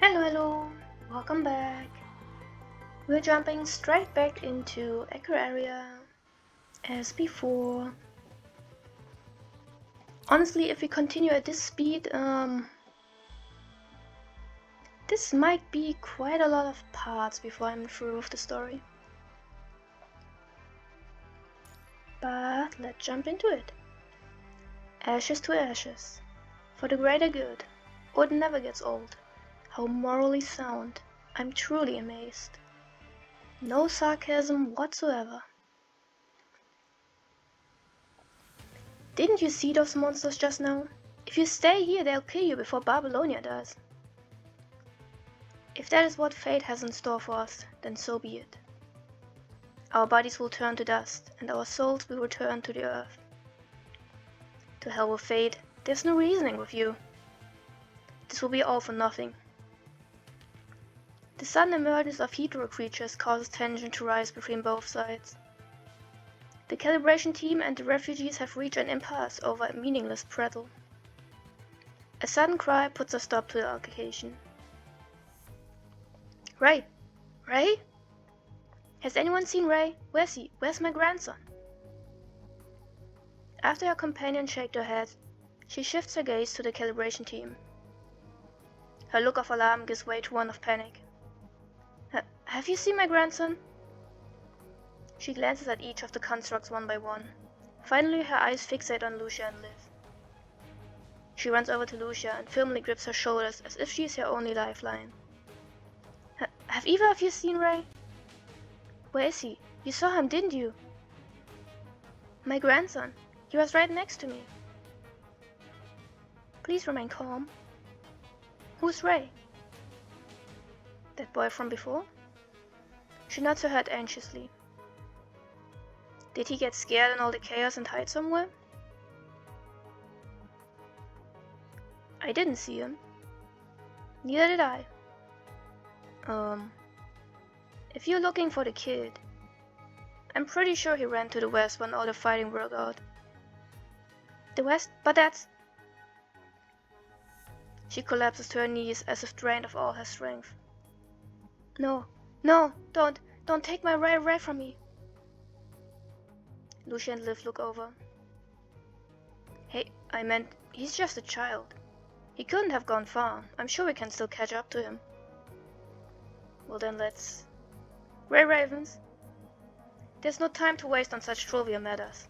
Hello, welcome back. We're jumping straight back into Aria as before. Honestly, if we continue at this speed, this might be quite a lot of parts before I'm through with the story. But let's jump into it. Ashes to ashes. For the greater good. Wood never gets old. How morally sound. I'm truly amazed. No sarcasm whatsoever. Didn't you see those monsters just now? If you stay here, they'll kill you before Babylonia does. If that is what fate has in store for us, then so be it. Our bodies will turn to dust, and our souls will return to the earth. To hell with fate, there's no reasoning with you. This will be all for nothing. The sudden emergence of hetero creatures causes tension to rise between both sides. The calibration team and the refugees have reached an impasse over a meaningless prattle. A sudden cry puts a stop to the altercation. Ray! Ray? Has anyone seen Ray? Where's he? Where's my grandson? After her companion shaked her head, she shifts her gaze to the calibration team. Her look of alarm gives way to one of panic. Have you seen my grandson? She glances at each of the constructs one by one. Finally, her eyes fixate on Lucia and Liv. She runs over to Lucia and firmly grips her shoulders as if she is her only lifeline. Have either of you seen Ray? Where is he? You saw him, didn't you? My grandson. He was right next to me. Please remain calm. Who's Ray? That boy from before? She nods her head anxiously. Did he get scared in all the chaos and hide somewhere? I didn't see him. Neither did I. If you're looking for the kid, I'm pretty sure he ran to the west when all the fighting broke out. The west? But that's... She collapses to her knees as if drained of all her strength. No, don't take my Ray away from me. Lucia and Liv look over. Hey, I meant, he's just a child. He couldn't have gone far. I'm sure we can still catch up to him. Well then let's... Ray Ravens? There's no time to waste on such trivial matters.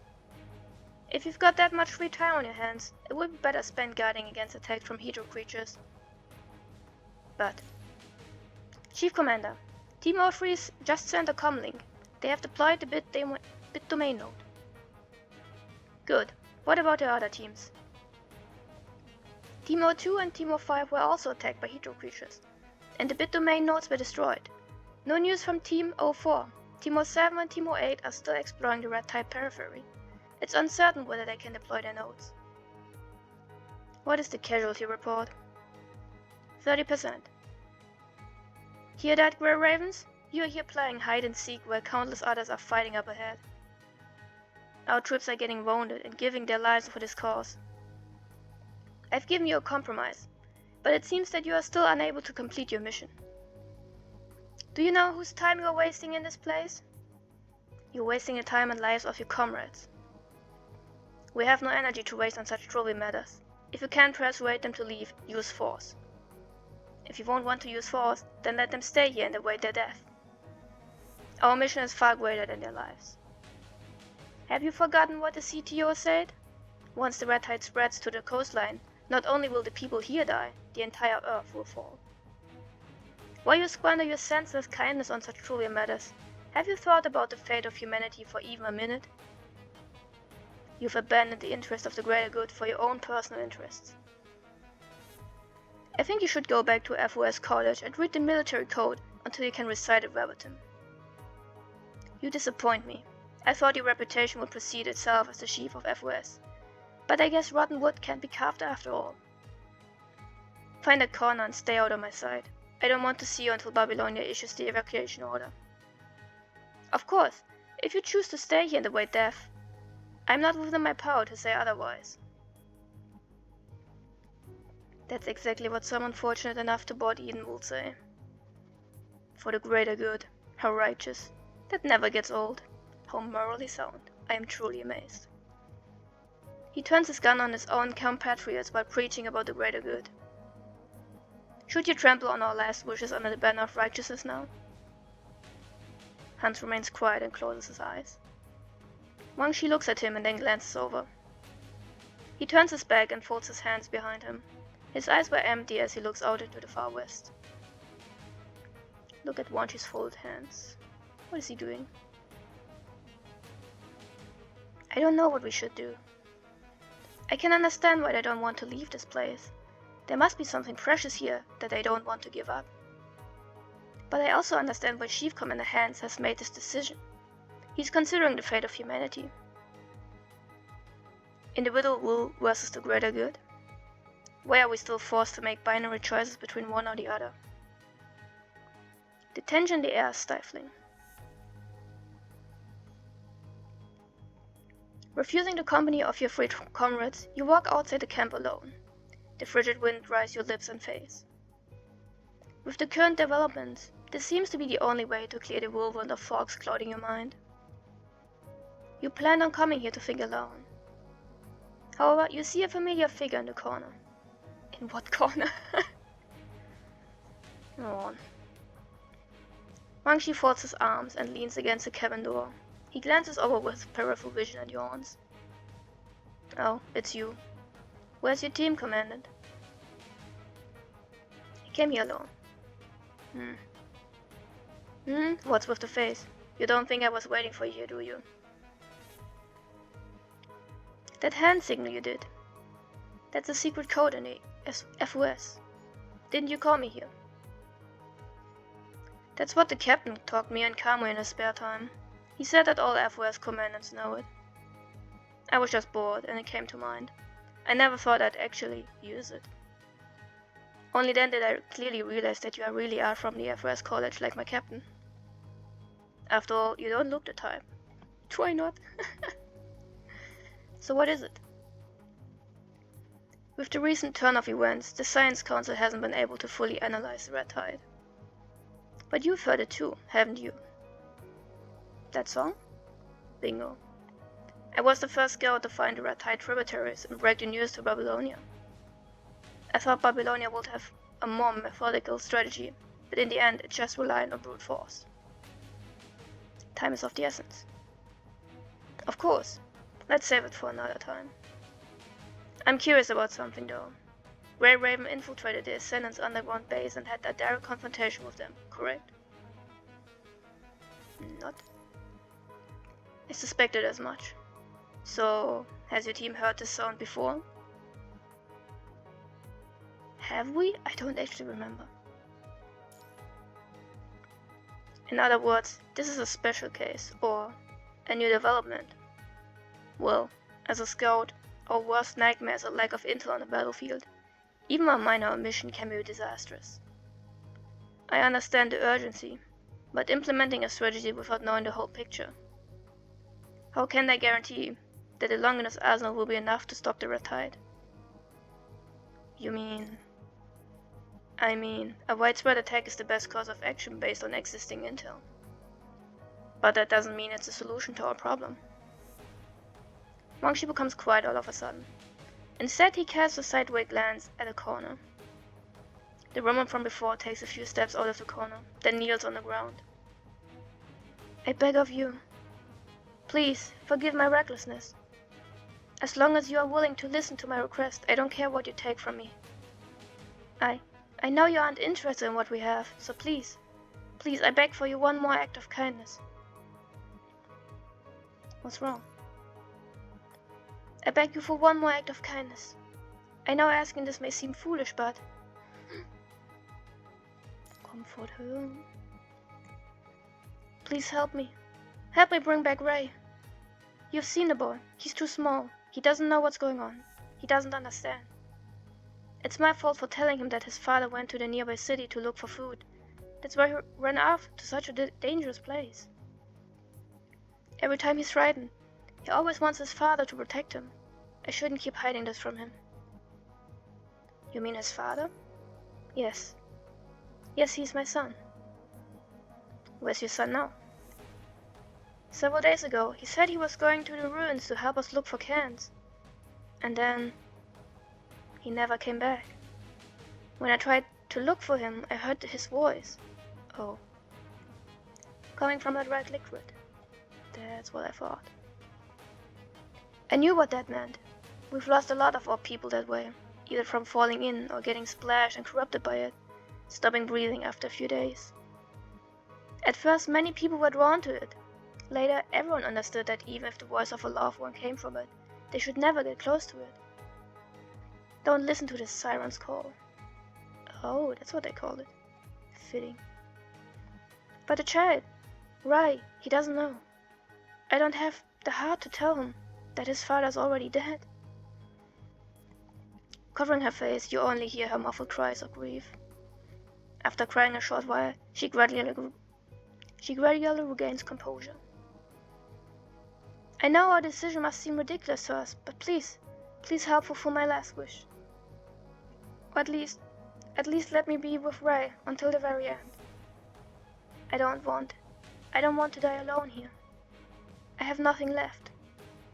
If you've got that much free time on your hands, it would be better spent guarding against attacks from hetero creatures. But... Chief Commander, Team O3's just sent a comlink. They have deployed the bit domain node. Good. What about the other teams? Team O2 and Team O5 were also attacked by hetero creatures, and the bit domain nodes were destroyed. No news from Team O4. Team O7 and Team O8 are still exploring the red-type periphery. It's uncertain whether they can deploy their nodes. What is the casualty report? 30%. Hear that, Grey Ravens? You are here playing hide-and-seek while countless others are fighting up ahead. Our troops are getting wounded and giving their lives for this cause. I've given you a compromise, but it seems that you are still unable to complete your mission. Do you know whose time you are wasting in this place? You're wasting the time and lives of your comrades. We have no energy to waste on such trivial matters. If you can't persuade them to leave, use force. If you won't want to use force, then let them stay here and await their death. Our mission is far greater than their lives. Have you forgotten what the CTO said? Once the red tide spreads to the coastline, not only will the people here die, the entire Earth will fall. Why you squander your senseless kindness on such trivial matters? Have you thought about the fate of humanity for even a minute? You've abandoned the interest of the greater good for your own personal interests. I think you should go back to FOS College and read the military code until you can recite it verbatim. You disappoint me. I thought your reputation would precede itself as the chief of FOS. But I guess rotten wood can't be carved after all. Find a corner and stay out of my sight. I don't want to see you until Babylonia issues the evacuation order. Of course, if you choose to stay here and await death, I'm not within my power to say otherwise. That's exactly what someone fortunate enough to board Eden would say. For the greater good. How righteous. That never gets old. How morally sound. I am truly amazed. He turns his gun on his own compatriots while preaching about the greater good. Should you trample on our last wishes under the banner of righteousness now? Hans remains quiet and closes his eyes. Wang Shi looks at him and then glances over. He turns his back and folds his hands behind him. His eyes were empty as he looks out into the far west. Look at Wang Shi's folded hands. What is he doing? I don't know what we should do. I can understand why they don't want to leave this place. There must be something precious here that they don't want to give up. But I also understand why Chief Commander Hans has made this decision. He's considering the fate of humanity. Individual will versus the greater good? Why are we still forced to make binary choices between one or the other? The tension in the air is stifling. Refusing the company of your freed comrades, you walk outside the camp alone. The frigid wind dries your lips and face. With the current developments, this seems to be the only way to clear the whirlwind of fogs clouding your mind. You planned on coming here to think alone. However, you see a familiar figure in the corner. In what corner? Go on. Wang Shi folds his arms and leans against the cabin door. He glances over with peripheral vision and yawns. Oh, it's you. Where's your team, Commandant? He came here alone. What's with the face? You don't think I was waiting for you here, do you? That hand signal you did. That's a secret code in the FOS. Didn't you call me here? That's what the captain taught me and Kamui in his spare time. He said that all FOS commandants know it. I was just bored and it came to mind. I never thought I'd actually use it. Only then did I clearly realize that you really are from the FOS college like my captain. After all, you don't look the type. Do I not? So what is it? With the recent turn of events, the Science Council hasn't been able to fully analyze the Red Tide. But you've heard it too, haven't you? That song? Bingo. I was the first girl to find the Red Tide tributaries and break the news to Babylonia. I thought Babylonia would have a more methodical strategy, but in the end it just relied on brute force. Time is of the essence. Of course, let's save it for another time. I'm curious about something though. Grey Raven infiltrated the Ascendant's underground base and had a direct confrontation with them, correct? Not. I suspected as much. So, has your team heard this sound before? Have we? I don't actually remember. In other words, this is a special case, or a new development. Well, as a scout, our worst nightmare is a lack of intel on the battlefield. Even a minor omission can be disastrous. I understand the urgency, but implementing a strategy without knowing the whole picture. How can they guarantee that the Longinus arsenal will be enough to stop the Red Tide? You mean... I mean, a widespread attack is the best course of action based on existing intel. But that doesn't mean it's a solution to our problem. Wang Shi becomes quiet all of a sudden. Instead, he casts a sideways glance at a corner. The woman from before takes a few steps out of the corner, then kneels on the ground. I beg of you. Please, forgive my recklessness. As long as you are willing to listen to my request, I don't care what you take from me. I know you aren't interested in what we have, so please, I beg for you one more act of kindness. What's wrong? I beg you for one more act of kindness. I know asking this may seem foolish, but... Comfort her. Please help me. Help me bring back Ray. You've seen the boy. He's too small. He doesn't know what's going on. He doesn't understand. It's my fault for telling him that his father went to the nearby city to look for food. That's why he ran off to such a dangerous place. Every time he's frightened, he always wants his father to protect him. I shouldn't keep hiding this from him. You mean his father? Yes. Yes, he's my son. Where's your son now? Several days ago, he said he was going to the ruins to help us look for cans. And then he never came back. When I tried to look for him, I heard his voice. Oh. Coming from that red liquid. That's what I thought. I knew what that meant. We've lost a lot of our people that way, either from falling in or getting splashed and corrupted by it, stopping breathing after a few days. At first, many people were drawn to it. Later, everyone understood that even if the voice of a loved one came from it, they should never get close to it. Don't listen to the siren's call. Oh, that's what they call it. Fitting. But the child, Rai, he doesn't know. I don't have the heart to tell him that his father's already dead. Covering her face, you only hear her muffled cries of grief. After crying a short while, she gradually regains composure. I know our decision must seem ridiculous to us, but please help fulfill my last wish. Or at least let me be with Ray until the very end. I don't want to die alone here. I have nothing left.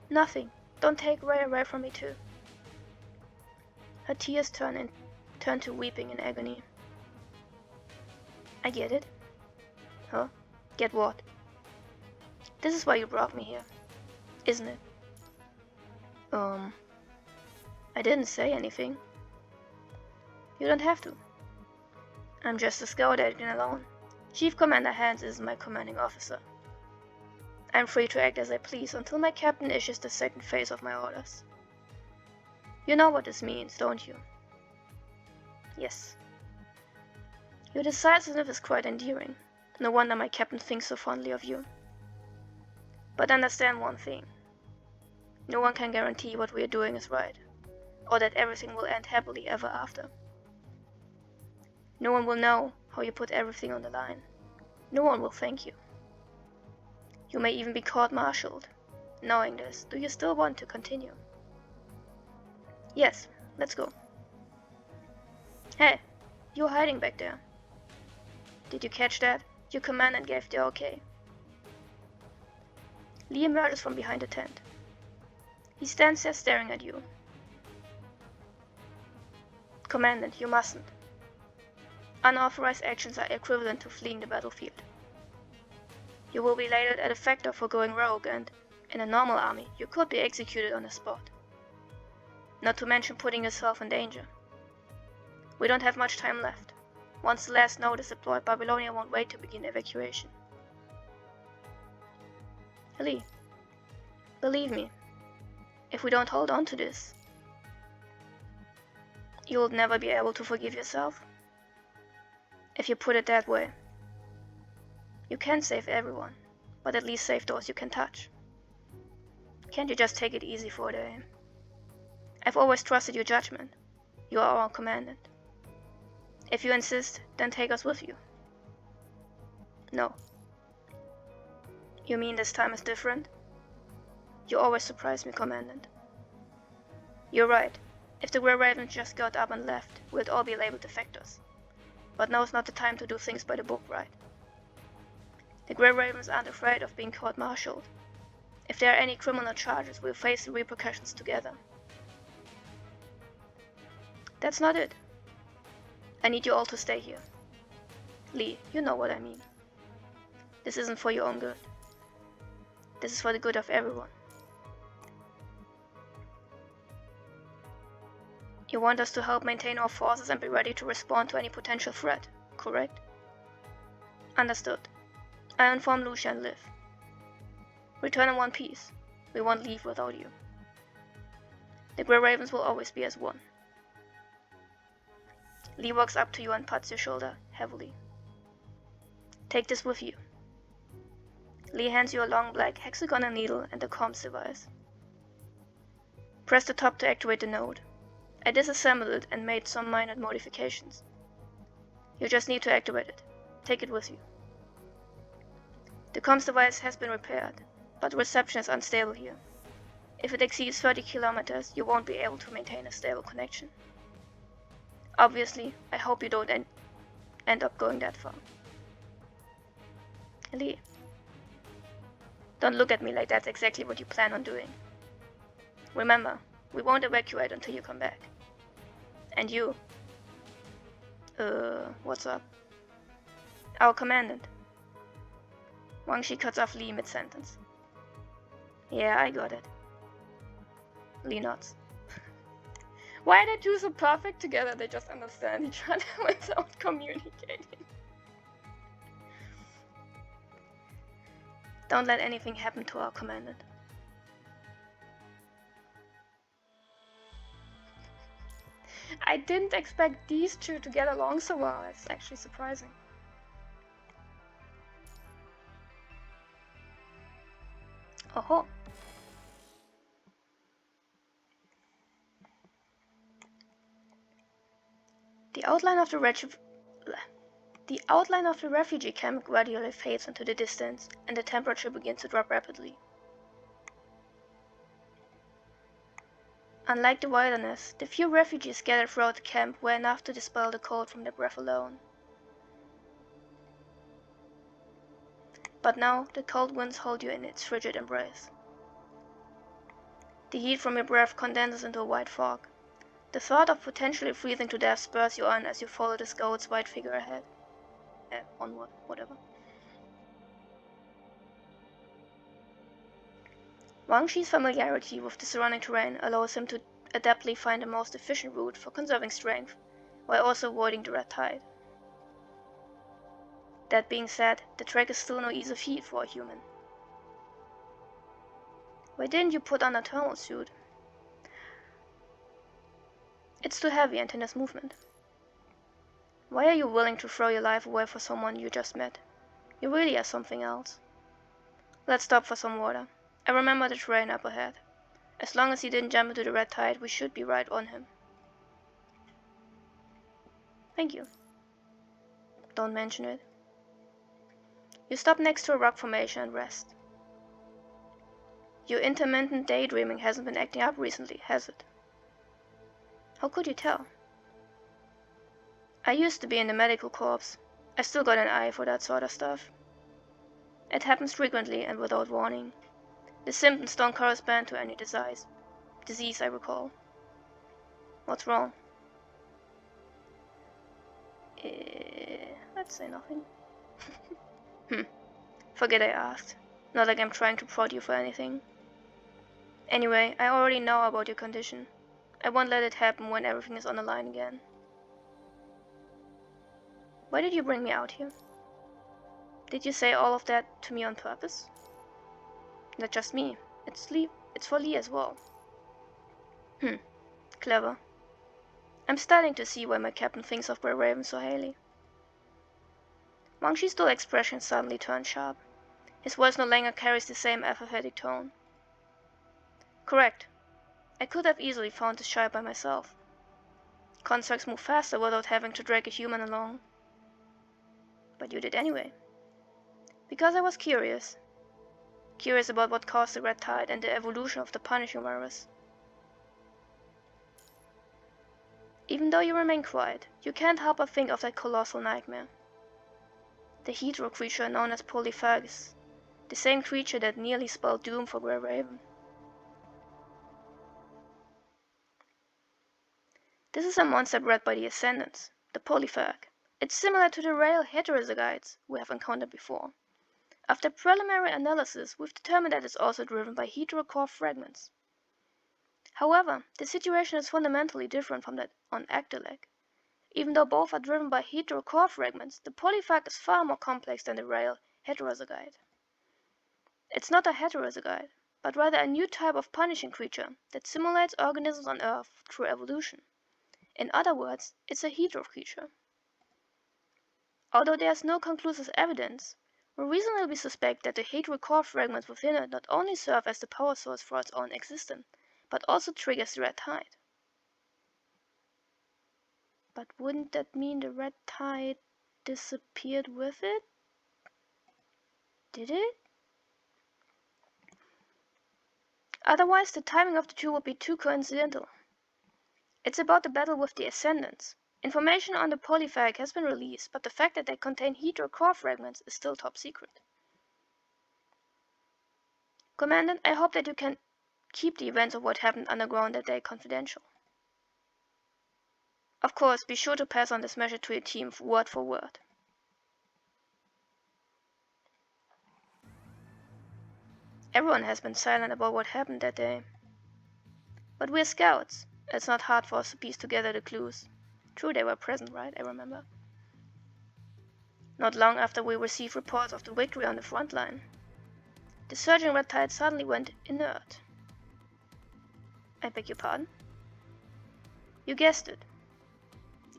Nothing. Don't take Ray away from me too. Her tears turn to weeping in agony. I get it. Huh? Get what? This is why you brought me here, isn't it? I didn't say anything. You don't have to. I'm just a scout acting alone. Chief Commander Hans is my commanding officer. I'm free to act as I please until my captain issues the second phase of my orders. You know what this means, don't you? Yes. Your decisiveness is quite endearing. No wonder my captain thinks so fondly of you. But understand one thing. No one can guarantee what we are doing is right, or that everything will end happily ever after. No one will know how you put everything on the line. No one will thank you. You may even be court-martialed. Knowing this, do you still want to continue? Yes, let's go. Hey, you're hiding back there. Did you catch that? Your commandant gave the okay. Lee emerges from behind the tent. He stands there staring at you. Commandant, you mustn't. Unauthorized actions are equivalent to fleeing the battlefield. You will be labeled a defector for going rogue and, in a normal army, you could be executed on the spot. Not to mention putting yourself in danger. We don't have much time left. Once the last node is deployed, Babylonia won't wait to begin evacuation. Lee, believe me, if we don't hold on to this, you'll never be able to forgive yourself. If you put it that way, you can save everyone, but at least save those you can touch. Can't you just take it easy for a day? I've always trusted your judgment. You are our commandant. If you insist, then take us with you. No. You mean this time is different? You always surprise me, Commandant. You're right. If the Grey Ravens just got up and left, we'd all be labeled defectors. But now's not the time to do things by the book, right? The Grey Ravens aren't afraid of being court-martialed. If there are any criminal charges, we'll face the repercussions together. That's not it. I need you all to stay here. Lee, you know what I mean. This isn't for your own good. This is for the good of everyone. You want us to help maintain our forces and be ready to respond to any potential threat, correct? Understood. I inform Lucia and Liv. Return in one piece. We won't leave without you. The Grey Ravens will always be as one. Lee walks up to you and pats your shoulder heavily. Take this with you. Lee hands you a long black hexagonal needle and a comms device. Press the top to activate the node. I disassembled it and made some minor modifications. You just need to activate it. Take it with you. The comms device has been repaired, but the reception is unstable here. If it exceeds 30 kilometers, you won't be able to maintain a stable connection. Obviously, I hope you don't end up going that far. Lee, don't look at me like that's exactly what you plan on doing. Remember, we won't evacuate until you come back. And you. What's up? Our commandant. Wang Shi cuts off Lee mid-sentence. Yeah, I got it. Lee nods. Why are they two so perfect together? They just understand each other without communicating. Don't let anything happen to our commandant. I didn't expect these two to get along so well. It's actually surprising. Oh. The outline of the refugee camp gradually fades into the distance, and the temperature begins to drop rapidly. Unlike the wilderness, the few refugees scattered throughout the camp were enough to dispel the cold from their breath alone. But now, the cold winds hold you in its frigid embrace. The heat from your breath condenses into a white fog. The thought of potentially freezing to death spurs you on as you follow the scout's white figure ahead. Onward, whatever. Wang Shi's familiarity with the surrounding terrain allows him to adeptly find the most efficient route for conserving strength, while also avoiding the red tide. That being said, the trek is still no easy feat for a human. Why didn't you put on a thermal suit? It's too heavy and hinders movement. Why are you willing to throw your life away for someone you just met? You really are something else. Let's stop for some water. I remember the terrain up ahead. As long as he didn't jump into the red tide, we should be right on him. Thank you. Don't mention it. You stop next to a rock formation and rest. Your intermittent daydreaming hasn't been acting up recently, has it? How could you tell? I used to be in the medical corps. I still got an eye for that sort of stuff. It happens frequently and without warning. The symptoms don't correspond to any disease I recall. What's wrong? Let's say nothing. Forget I asked. Not like I'm trying to prod you for anything. Anyway, I already know about your condition. I won't let it happen when everything is on the line again. Why did you bring me out here? Did you say all of that to me on purpose? Not just me. It's for Lee as well. Clever. I'm starting to see why my captain thinks of Grey Raven so highly. Wang Shi's dull expression suddenly turned sharp. His voice no longer carries the same apathetic tone. Correct. I could have easily found this child by myself. Constructs move faster without having to drag a human along. But you did anyway. Because I was curious. Curious about what caused the red tide and the evolution of the punishing virus. Even though you remain quiet, you can't help but think of that colossal nightmare. The Hedro creature known as Polyphagus, the same creature that nearly spelled doom for Grey Raven. This is a monster bred by the Ascendants, the Polyphag. It's similar to the rail heterozygotes we have encountered before. After preliminary analysis, we've determined that it's also driven by heterocore fragments. However, the situation is fundamentally different from that on Agdalec. Even though both are driven by heterocore fragments, the Polyphag is far more complex than the rail heterozygote. It's not a heterozygote, but rather a new type of punishing creature that simulates organisms on Earth through evolution. In other words, it's a hedro creature. Although there is no conclusive evidence, we reasonably suspect that the heterocore fragments within it not only serve as the power source for its own existence, but also triggers the red tide. But wouldn't that mean the red tide disappeared with it? Did it? Otherwise, the timing of the two would be too coincidental. It's about the battle with the Ascendants. Information on the polyphag has been released, but the fact that they contain Hydra core fragments is still top secret. Commandant, I hope that you can keep the events of what happened underground that day confidential. Of course, be sure to pass on this message to your team word for word. Everyone has been silent about what happened that day. But we're scouts. It's not hard for us to piece together the clues. True, they were present, right? I remember. Not long after we received reports of the victory on the front line, the surging red tide suddenly went inert. I beg your pardon? You guessed it.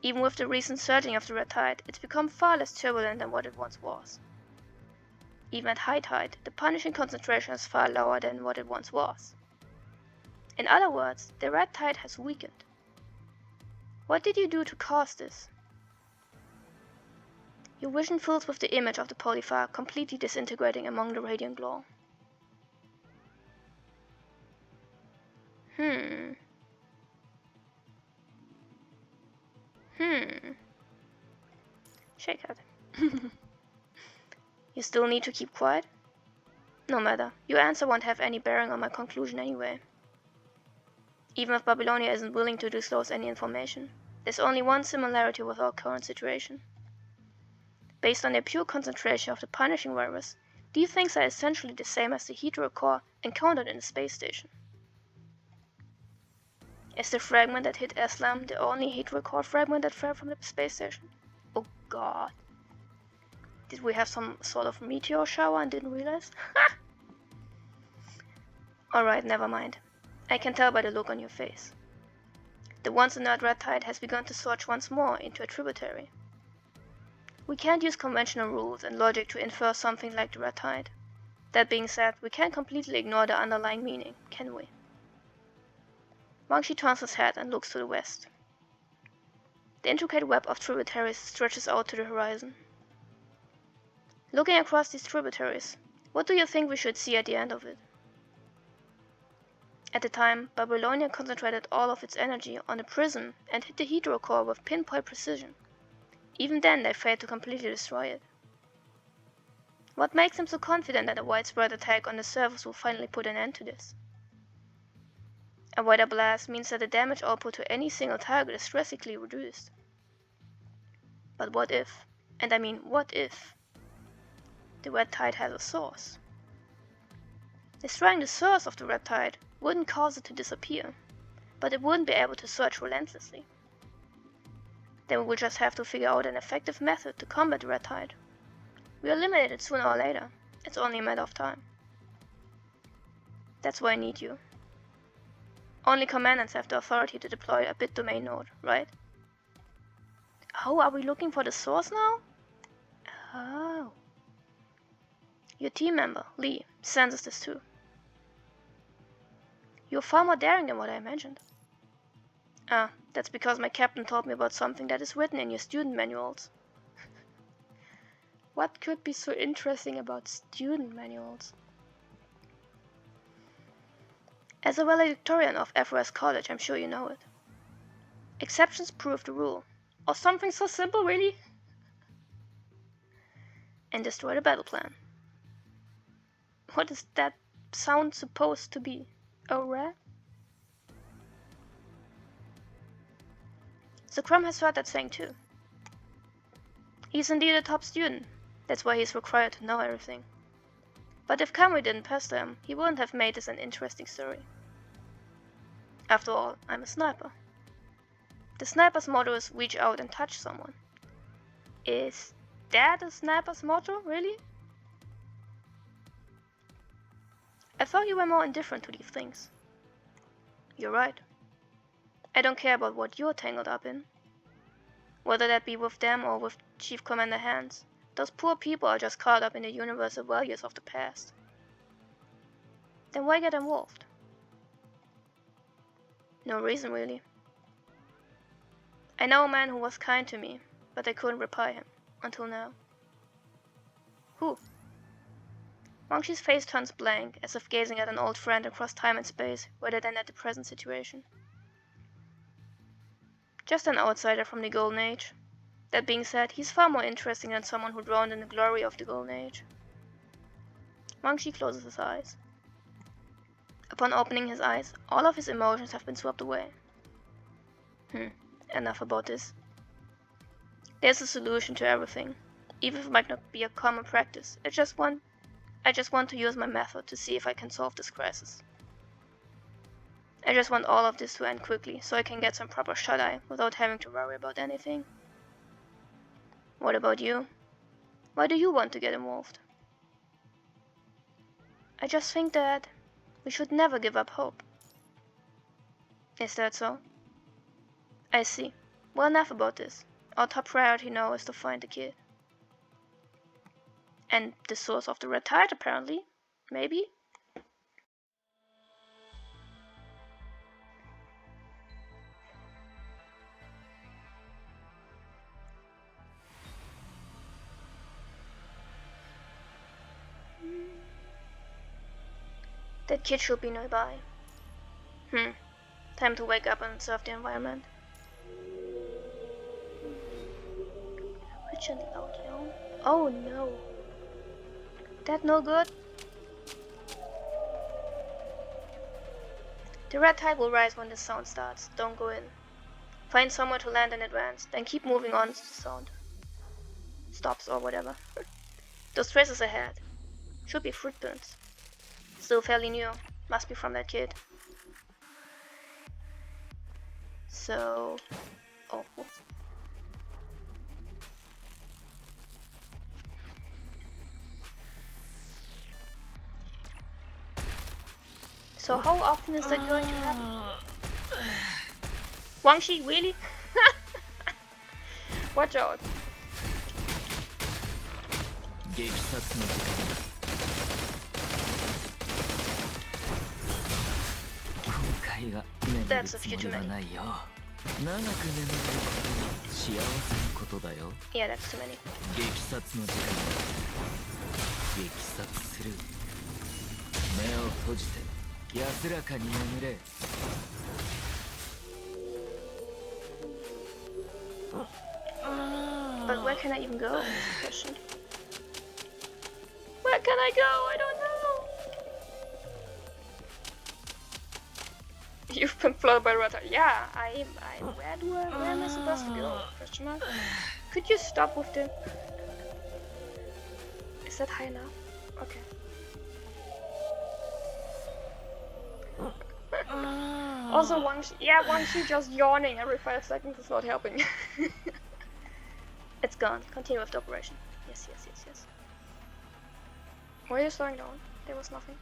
Even with the recent surging of the red tide, it's become far less turbulent than what it once was. Even at high tide, the punishing concentration is far lower than what it once was. In other words, the red tide has weakened. What did you do to cause this? Your vision fills with the image of the polyphag completely disintegrating among the radiant glow. Shake head. You still need to keep quiet? No matter, your answer won't have any bearing on my conclusion anyway. Even if Babylonia isn't willing to disclose any information, there's only one similarity with our current situation. Based on their pure concentration of the punishing virus, these things are essentially the same as the Hydra core encountered in the space station. Is the fragment that hit Eslam the only Hydra core fragment that fell from the space station? Oh god. Did we have some sort of meteor shower and didn't realize? Alright, never mind. I can tell by the look on your face. The once inert red tide has begun to surge once more into a tributary. We can't use conventional rules and logic to infer something like the red tide. That being said, we can't completely ignore the underlying meaning, can we? Wangshi turns his head and looks to the west. The intricate web of tributaries stretches out to the horizon. Looking across these tributaries, what do you think we should see at the end of it? At the time, Babylonia concentrated all of its energy on the prism and hit the Hydra core with pinpoint precision. Even then, they failed to completely destroy it. What makes them so confident that a widespread attack on the surface will finally put an end to this? A wider blast means that the damage output to any single target is drastically reduced. But what if, and I mean what if, the red tide has a source? Destroying the source of the red tide wouldn't cause it to disappear, but it wouldn't be able to surge relentlessly. Then we will just have to figure out an effective method to combat the red tide. We'll eliminate it sooner or later, it's only a matter of time. That's why I need you. Only commandants have the authority to deploy a bit domain node, right? Oh, are we looking for the source now? Oh. Your team member, Lee, senses this too. You're far more daring than what I imagined. Ah, that's because my captain told me about something that is written in your student manuals. What could be so interesting about student manuals? As a valedictorian of FOS College, I'm sure you know it. Exceptions prove the rule. Or something so simple, really? And destroy the battle plan. What is that sound supposed to be? A rat? So Crumb has heard that saying too. He's indeed a top student. That's why he's required to know everything. But if Kamui didn't pester him, he wouldn't have made this an interesting story. After all, I'm a sniper. The sniper's motto is reach out and touch someone. Is that a sniper's motto, really? I thought you were more indifferent to these things. You're right. I don't care about what you're tangled up in. Whether that be with them or with Chief Commander Hans, those poor people are just caught up in the universal values of the past. Then why get involved? No reason, really. I know a man who was kind to me, but I couldn't repay him, until now. Who? Wangshi's face turns blank, as if gazing at an old friend across time and space, rather than at the present situation. Just an outsider from the Golden Age. That being said, he's far more interesting than someone who drowned in the glory of the Golden Age. Wang Shi closes his eyes. Upon opening his eyes, all of his emotions have been swept away. Enough about this. There's a solution to everything, even if it might not be a common practice. I just want to use my method to see if I can solve this crisis. I just want all of this to end quickly, so I can get some proper shut-eye without having to worry about anything. What about you? Why do you want to get involved? I just think that we should never give up hope. Is that so? I see. Well, enough about this. Our top priority now is to find the kid. And the source of the red tide, apparently. Maybe? That kid should be nearby. Time to wake up and observe the environment. Rich and loud yawn. Oh no. That no good? The red tide will rise when the sound starts. Don't go in. Find somewhere to land in advance, then keep moving on as the sound stops or whatever. Those traces ahead. Should be footprints. Still fairly new. Must be from that kid. So... oh. So how often is that going to happen? Wang Shi, really? Watch out. That's a few too many. Yeah, that's too many. But where can I even go? Is the question. Where can I go? I don't know. You've been flooded by red tide. Yeah, where am I supposed to go? Question mark. Could you stop with the... Is that high enough? Okay. Also, Wang Shi just yawning every 5 seconds is not helping. It's gone. Continue with the operation. Yes. Why are you slowing down? There was nothing.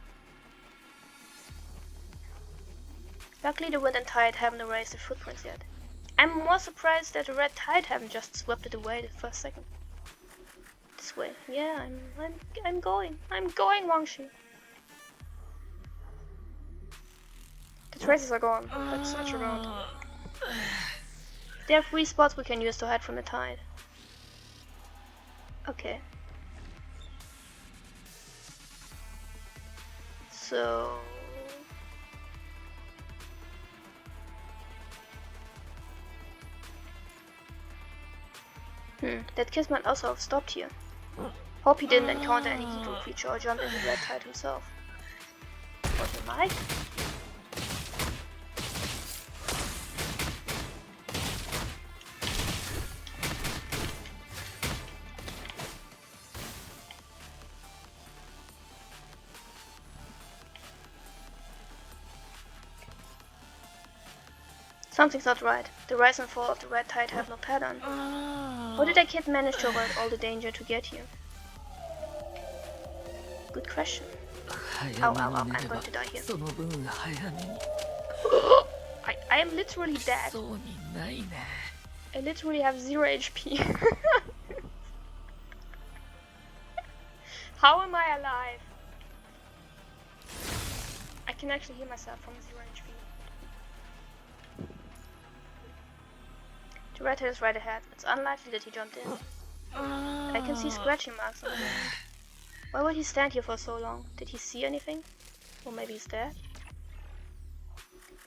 Luckily the wind and tide haven't erased the footprints yet. I'm more surprised that the red tide haven't just swept it away the first second. This way. Yeah, I'm going. I'm going, Wang Shi. The traces are gone. Let's search around. There are 3 spots we can use to hide from the tide. Okay. So... that kid might also have stopped here. Hope he didn't encounter any hydro creature or jump into the red tide himself. Or he might? Something's not right. The rise and fall of the red tide have no pattern. How did that kid manage to avoid all the danger to get here? Good question. Ow, I'm going to die here. I am literally dead. I literally have 0 HP. How am I alive? I can actually heal myself from 0 HP. The red tide is right ahead. It's unlikely that he jumped in. I can see scratching marks on the ground. Why would he stand here for so long? Did he see anything? Or maybe he's dead?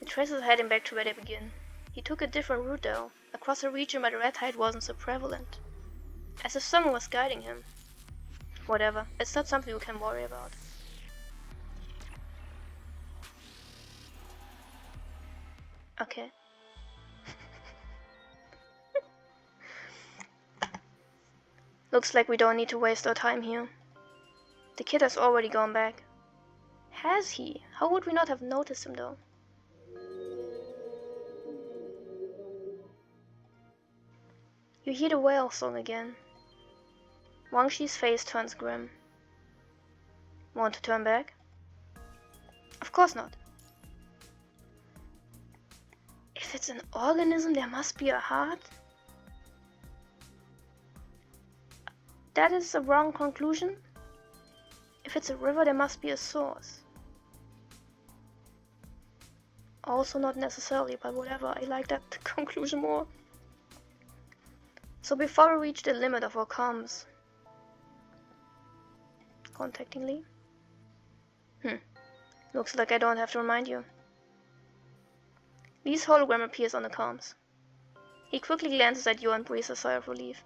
The traces are heading back to where they begin. He took a different route though. across a region where the red tide wasn't so prevalent. As if someone was guiding him. Whatever, it's not something we can worry about. Okay. Looks like we don't need to waste our time here. The kid has already gone back. Has he? How would we not have noticed him though? You hear the whale song again. Wang Shi's face turns grim. Want to turn back? Of course not. If it's an organism, there must be a heart. That is a wrong conclusion. If it's a river, there must be a source. Also not necessarily, but whatever, I like that conclusion more. So before we reach the limit of our comms, contacting Lee? Looks like I don't have to remind you. Lee's hologram appears on the comms. He quickly glances at you and breathes a sigh of relief.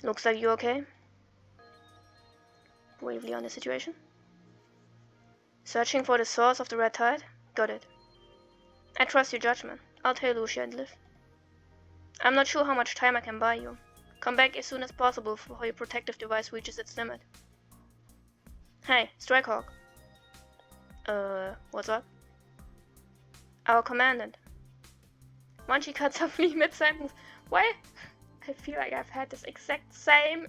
Looks like you're okay. Briefly on the situation. Searching for the source of the red tide? Got it. I trust your judgment. I'll tell Lucia and live. I'm not sure how much time I can buy you. Come back as soon as possible before your protective device reaches its limit. Hey, Strikehawk. What's up? Our commandant. Once she cuts off me mid-sentence. Why? I feel like I've had this exact same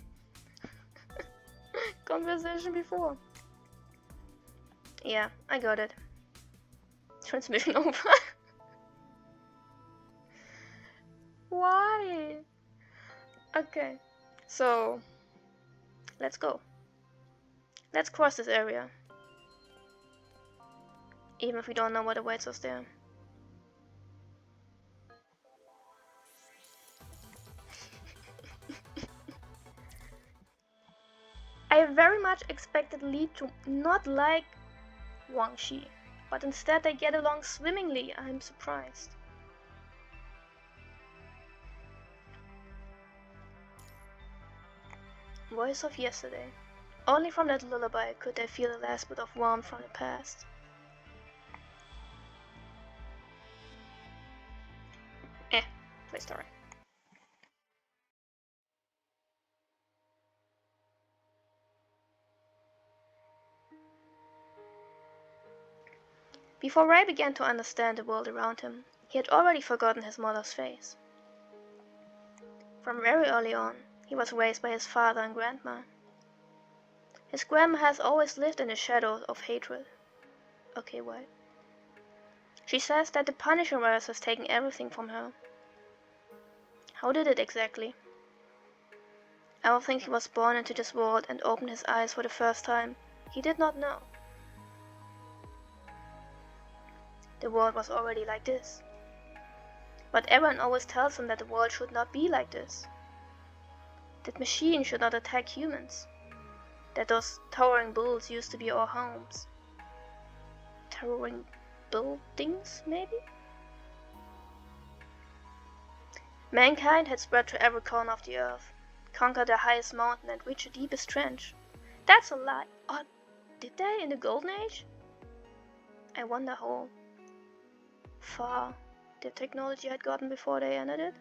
conversation before. Yeah, I got it. Transmission over. Why? Okay, so let's go. Let's cross this area. Even if we don't know what awaits us there. I very much expected Lee to not like Wang Shi, but instead they get along swimmingly. I'm surprised. Voice of yesterday. Only from that lullaby could they feel the last bit of warmth from the past. Play story. Before Ray began to understand the world around him, he had already forgotten his mother's face. From very early on, he was raised by his father and grandma. His grandma has always lived in the shadows of hatred. Okay, why? She says that the Punisher virus has taken everything from her. How did it exactly? I don't think he was born into this world and opened his eyes for the first time. He did not know. The world was already like this. But everyone always tells him that the world should not be like this. That machines should not attack humans. That those towering bulls used to be our homes. Towering buildings, maybe? Mankind had spread to every corner of the earth, conquered the highest mountain and reached the deepest trench. That's a lie. Or did they in the Golden Age? I wonder how far the technology had gotten before they ended it.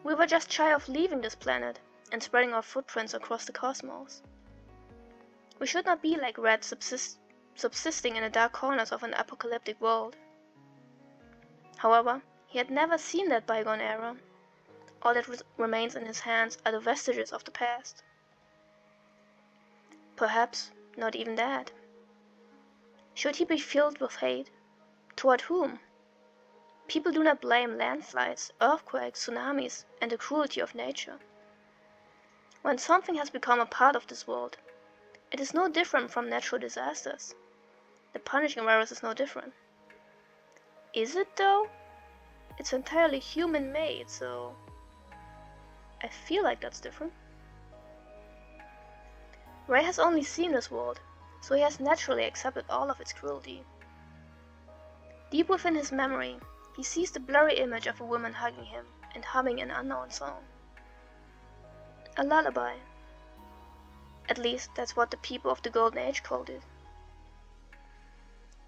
We were just shy of leaving this planet and spreading our footprints across the cosmos. We should not be like rats subsisting in the dark corners of an apocalyptic world. However, he had never seen that bygone era. All that remains in his hands are the vestiges of the past. Perhaps not even that. Should he be filled with hate? Toward whom? People do not blame landslides, earthquakes, tsunamis, and the cruelty of nature. When something has become a part of this world, it is no different from natural disasters. The punishing virus is no different. Is it though? It's entirely human-made, so I feel like that's different. Ray has only seen this world, so he has naturally accepted all of its cruelty. Deep within his memory, he sees the blurry image of a woman hugging him and humming an unknown song. A lullaby. At least, that's what the people of the Golden Age called it.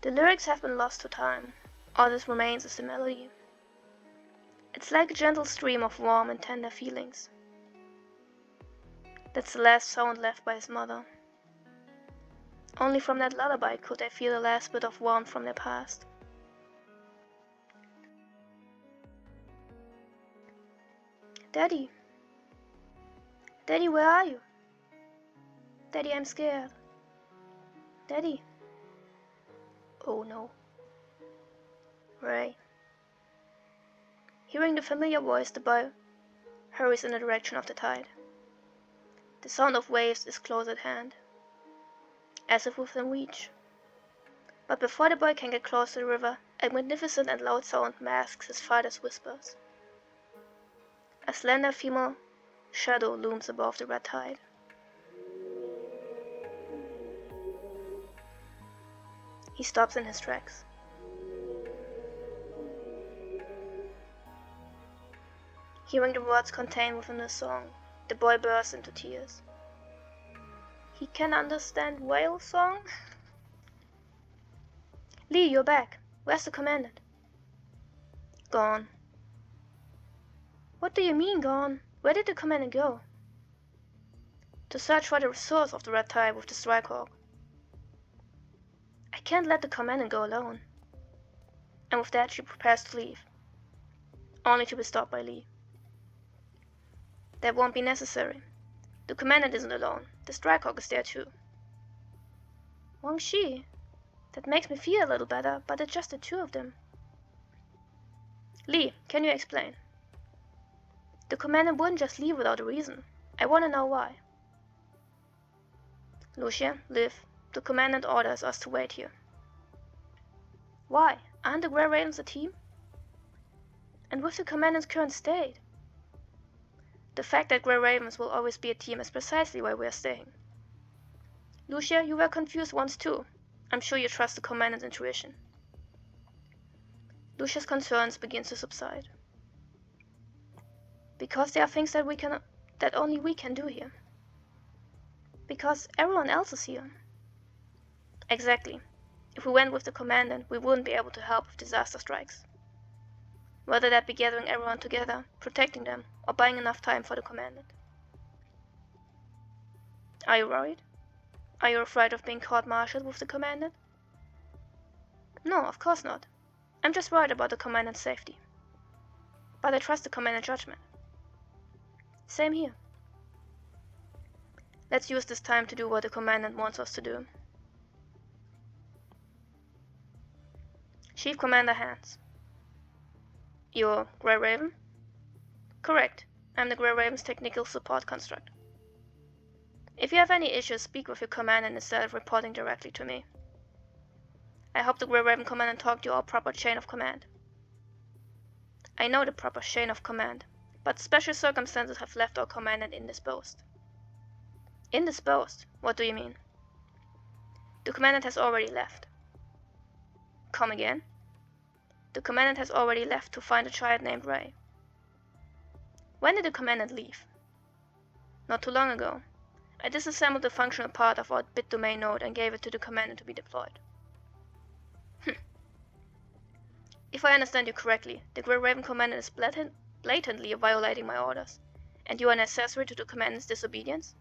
The lyrics have been lost to time. All that remains is the melody. It's like a gentle stream of warm and tender feelings. That's the last sound left by his mother. Only from that lullaby could they feel the last bit of warmth from their past. Daddy. Daddy, where are you? Daddy, I'm scared. Daddy. Oh no. Ray. Hearing the familiar voice, the boy hurries in the direction of the tide. The sound of waves is close at hand, as if within reach. But before the boy can get close to the river, a magnificent and loud sound masks his father's whispers. A slender female shadow looms above the red tide. He stops in his tracks. Hearing the words contained within the song, the boy bursts into tears. He can understand whale song? Lee, you're back. Where's the commandant? Gone. What do you mean, gone? Where did the commandant go? To search for the source of the red tide with the strike hawk. I can't let the commandant go alone. And with that she prepares to leave, only to be stopped by Lee. That won't be necessary. The commandant isn't alone. The strike hawk is there too. Wang Shi. That makes me feel a little better, but it's just the two of them. Lee, can you explain? The commandant wouldn't just leave without a reason. I want to know why. Lucia, Liv, the commandant orders us to wait here. Why? Aren't the Grey Ravens a team? And with the commandant's current state? The fact that Grey Ravens will always be a team is precisely why we are staying. Lucia, you were confused once too. I'm sure you trust the commandant's intuition. Lucia's concerns begin to subside. Because there are things that only we can do here. Because everyone else is here. Exactly. If we went with the commandant, we wouldn't be able to help if disaster strikes. Whether that be gathering everyone together, protecting them, or buying enough time for the commandant. Are you worried? Are you afraid of being court-martialed with the commandant? No, of course not. I'm just worried about the commandant's safety. But I trust the commandant's judgment. Same here. Let's use this time to do what the commandant wants us to do. Chief Commander Hans. You're Grey Raven? Correct. I'm the Grey Raven's technical support construct. If you have any issues, speak with your commandant instead of reporting directly to me. I hope the Grey Raven commandant talked you our proper chain of command. I know the proper chain of command, but special circumstances have left our commandant indisposed. Indisposed? What do you mean? The commandant has already left. Come again? The commandant has already left to find a child named Ray. When did the commandant leave? Not too long ago. I disassembled the functional part of our bit domain node and gave it to the commandant to be deployed. If I understand you correctly, the Grey Raven commandant is blatantly violating my orders, and you are an accessory to the commandant's disobedience?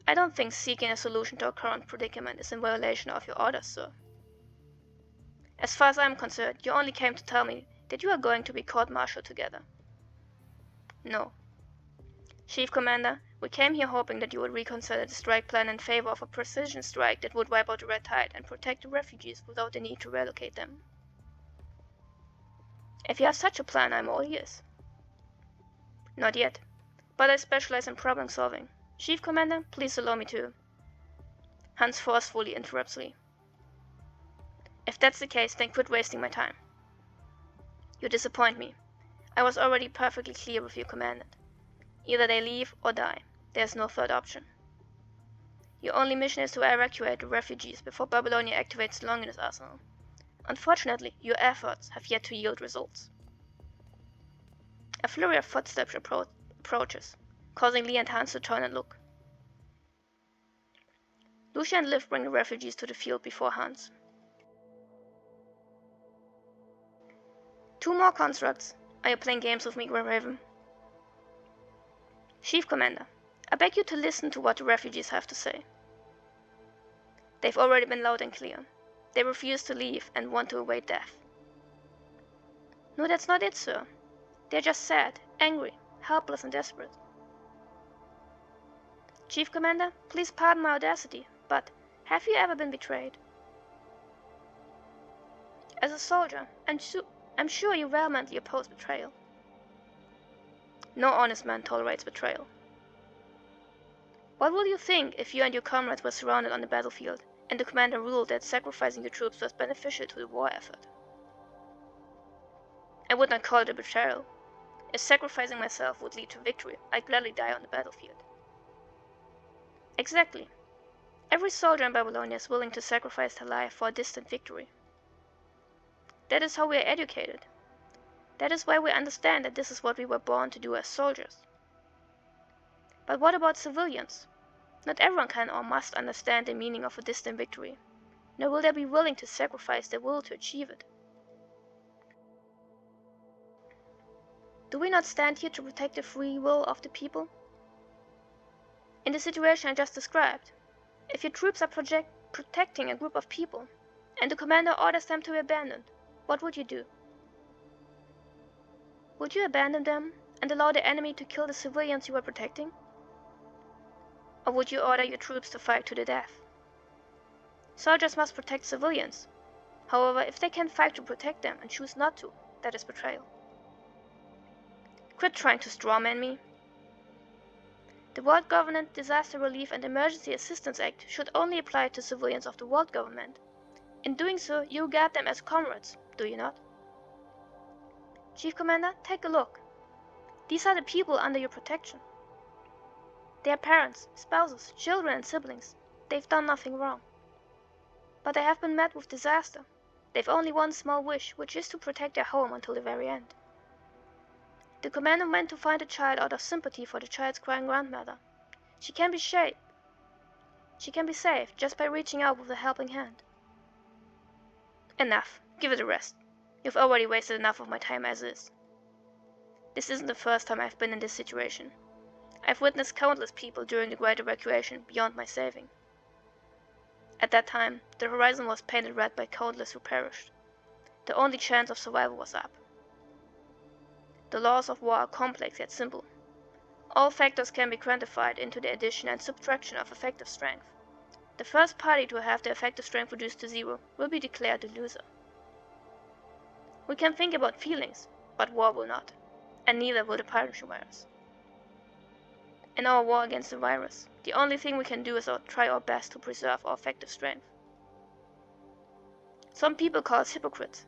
I don't think seeking a solution to our current predicament is in violation of your orders, sir. As far as I am concerned, you only came to tell me that you are going to be court-martialed together. No. Chief Commander, we came here hoping that you would reconsider the strike plan in favor of a precision strike that would wipe out the Red Tide and protect the refugees without the need to relocate them. If you have such a plan, I'm all ears. Not yet, but I specialize in problem solving. Chief Commander, please allow me to. Hans forcefully interrupts Lee. If that's the case, then quit wasting my time. You disappoint me. I was already perfectly clear with your commandant. Either they leave or die. There's no third option. Your only mission is to evacuate the refugees before Babylonia activates Longinus Arsenal. Unfortunately, your efforts have yet to yield results. A flurry of footsteps approaches, causing Lee and Hans to turn and look. Lucia and Liv bring the refugees to the field before Hans. 2 more constructs. Are you playing games with me, Grey Raven? Chief Commander, I beg you to listen to what the refugees have to say. They've already been loud and clear. They refuse to leave and want to await death. No, that's not it, sir. They're just sad, angry, helpless and desperate. Chief Commander, please pardon my audacity, but have you ever been betrayed? As a soldier, I'm sure you vehemently oppose betrayal. No honest man tolerates betrayal. What would you think if you and your comrades were surrounded on the battlefield, and the commander ruled that sacrificing your troops was beneficial to the war effort? I would not call it a betrayal. If sacrificing myself would lead to victory, I'd gladly die on the battlefield. Exactly. Every soldier in Babylonia is willing to sacrifice their life for a distant victory. That is how we are educated. That is why we understand that this is what we were born to do as soldiers. But what about civilians? Not everyone can or must understand the meaning of a distant victory, nor will they be willing to sacrifice their will to achieve it. Do we not stand here to protect the free will of the people? In the situation I just described, if your troops are protecting a group of people, and the commander orders them to be abandoned, what would you do? Would you abandon them and allow the enemy to kill the civilians you are protecting? Or would you order your troops to fight to the death? Soldiers must protect civilians. However, if they can fight to protect them and choose not to, that is betrayal. Quit trying to strawman me. The World Government Disaster Relief and Emergency Assistance Act should only apply to civilians of the world government. In doing so, you regard them as comrades, do you not? Chief Commander, take a look. These are the people under your protection. They are parents, spouses, children and siblings. They've done nothing wrong. But they have been met with disaster. They've only one small wish, which is to protect their home until the very end. The commander went to find a child out of sympathy for the child's crying grandmother. She can be saved just by reaching out with a helping hand. Enough. Give it a rest. You've already wasted enough of my time as is. This isn't the first time I've been in this situation. I've witnessed countless people during the Great Evacuation beyond my saving. At that time, the horizon was painted red by countless who perished. The only chance of survival was up. The laws of war are complex yet simple. All factors can be quantified into the addition and subtraction of effective strength. The first party to have their effective strength reduced to 0 will be declared the loser. We can think about feelings, but war will not, and neither will the piracy virus. In our war against the virus, the only thing we can do is try our best to preserve our effective strength. Some people call us hypocrites,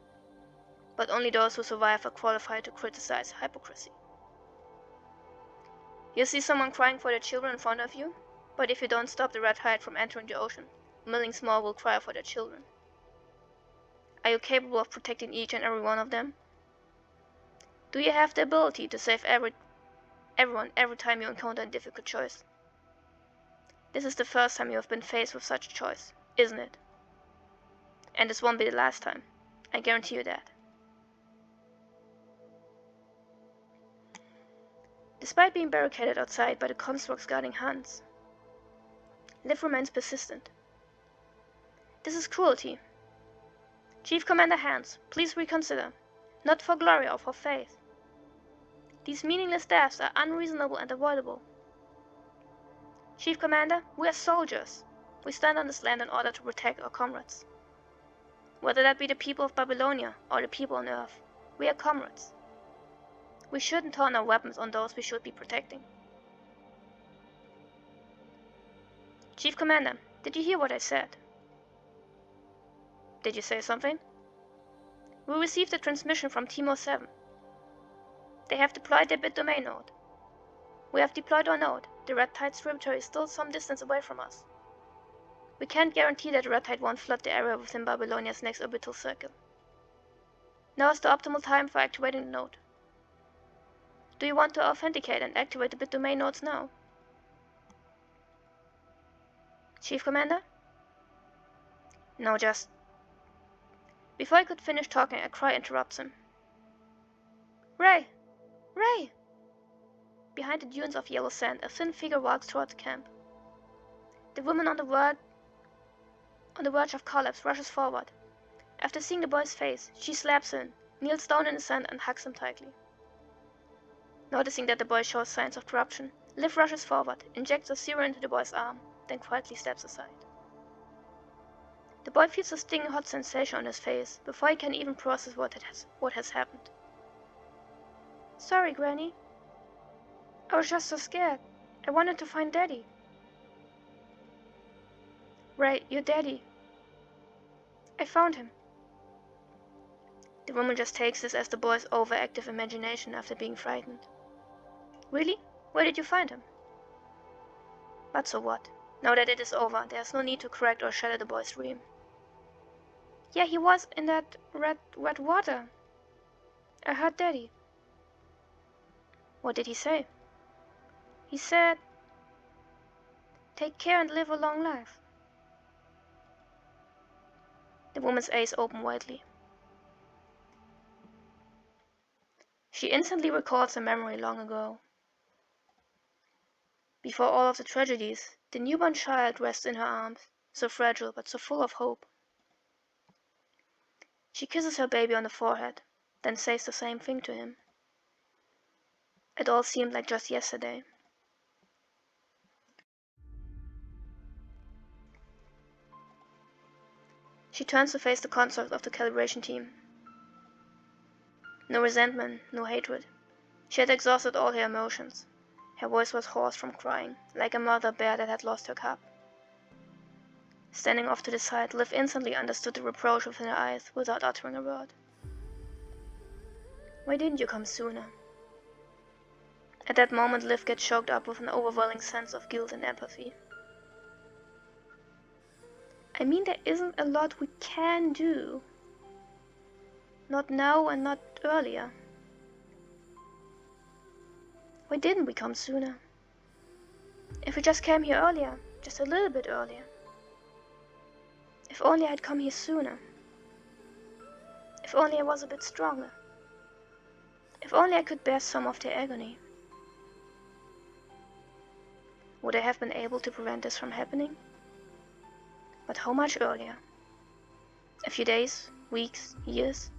but only those who survive are qualified to criticize hypocrisy. You see someone crying for their children in front of you, but if you don't stop the red tide from entering the ocean, millions more will cry for their children. Are you capable of protecting each and every one of them? Do you have the ability to save everyone every time you encounter a difficult choice? This is the first time you have been faced with such a choice, isn't it? And this won't be the last time. I guarantee you that. Despite being barricaded outside by the constructs guarding Hans, Liv remains persistent. This is cruelty. Chief Commander Hans, please reconsider. Not for glory or for faith. These meaningless deaths are unreasonable and avoidable. Chief Commander, we are soldiers. We stand on this land in order to protect our comrades. Whether that be the people of Babylonia or the people on Earth, we are comrades. We shouldn't turn our weapons on those we should be protecting. Chief Commander, did you hear what I said? Did you say something? We received a transmission from Timor 7. They have deployed their bit domain node. We have deployed our node. The red tide's tributary is still some distance away from us. We can't guarantee that the red tide won't flood the area within Babylonia's next orbital circle, Now is the optimal time for activating the node. Do you want to authenticate and activate the bit domain nodes now? Chief Commander? No, just... Before he could finish talking, a cry interrupts him. Ray! Ray! Behind the dunes of yellow sand, a thin figure walks toward the camp. The woman on the verge of collapse rushes forward. After seeing the boy's face, she slaps in, kneels down in the sand and hugs him tightly. Noticing that the boy shows signs of corruption, Liv rushes forward, injects a serum into the boy's arm, then quietly steps aside. The boy feels a stinging hot sensation on his face before he can even process what has happened. Sorry, Granny. I was just so scared. I wanted to find Daddy. Ray, your daddy. I found him. The woman just takes this as the boy's overactive imagination after being frightened. Really? Where did you find him? But so what? Now that it is over, there's no need to correct or shatter the boy's dream. Yeah, he was in that red water. I heard Daddy. What did he say? He said, take care and live a long life. The woman's eyes open widely. She instantly recalls a memory long ago. Before all of the tragedies, the newborn child rests in her arms, so fragile but so full of hope. She kisses her baby on the forehead, then says the same thing to him. It all seemed like just yesterday. She turns to face the consort of the calibration team. No resentment, no hatred. She had exhausted all her emotions. Her voice was hoarse from crying, like a mother bear that had lost her cub. Standing off to the side, Liv instantly understood the reproach within her eyes without uttering a word. Why didn't you come sooner? At that moment, Liv gets choked up with an overwhelming sense of guilt and empathy. I mean, there isn't a lot we can do. Not now and not earlier. Why didn't we come sooner? If we just came here earlier, just a little bit earlier. If only I'd come here sooner. If only I was a bit stronger. If only I could bear some of their agony. Would I have been able to prevent this from happening? But how much earlier? A few days, weeks, years?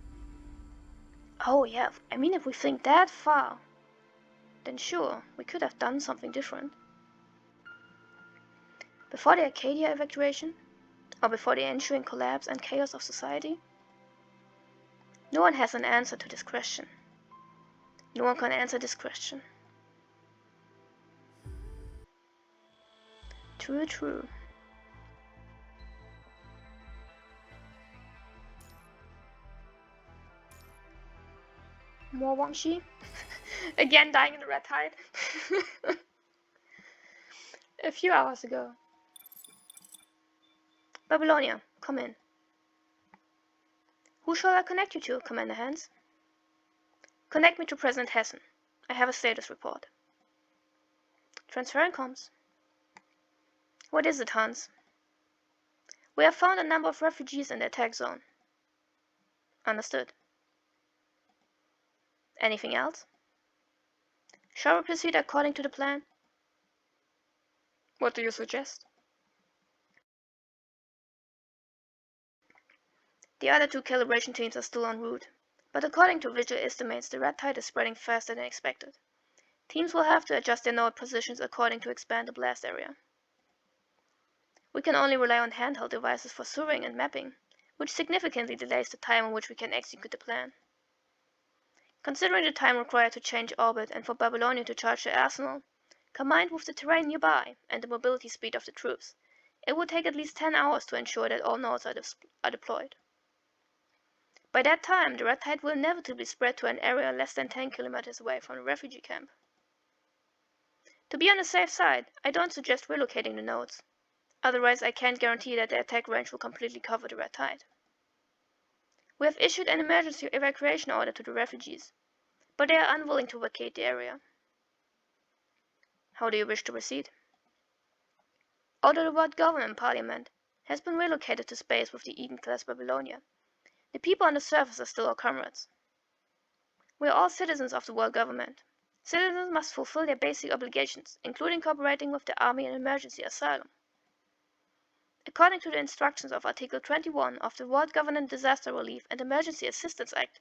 Oh yeah, I mean, if we think that far, then sure, we could have done something different. Before the Arcadia evacuation? Or before the ensuing collapse and chaos of society? No one has an answer to this question. No one can answer this question. True. More Wang Shi? Again dying in the red tide? A few hours ago. Babylonia, come in. Who shall I connect you to, Commander Hans? Connect me to President Hessen. I have a status report. Transferring comms. What is it, Hans? We have found a number of refugees in the attack zone. Understood. Anything else? Shall we proceed according to the plan? What do you suggest? The other two calibration teams are still en route, but according to visual estimates, the red tide is spreading faster than expected. Teams will have to adjust their node positions according to expand the blast area. We can only rely on handheld devices for surveying and mapping, which significantly delays the time in which we can execute the plan. Considering the time required to change orbit and for Babylonia to charge their arsenal, combined with the terrain nearby and the mobility speed of the troops, it would take at least 10 hours to ensure that all nodes are deployed. By that time, the red tide will inevitably spread to an area less than 10 kilometers away from the refugee camp. To be on the safe side, I don't suggest relocating the nodes. Otherwise, I can't guarantee that the attack range will completely cover the red tide. We have issued an emergency evacuation order to the refugees, but they are unwilling to vacate the area. How do you wish to proceed? Although the world government parliament has been relocated to space with the Eden-class Babylonia, the people on the surface are still our comrades. We are all citizens of the world government. Citizens must fulfill their basic obligations, including cooperating with the army in emergency asylum. According to the instructions of Article 21 of the World Government Disaster Relief and Emergency Assistance Act,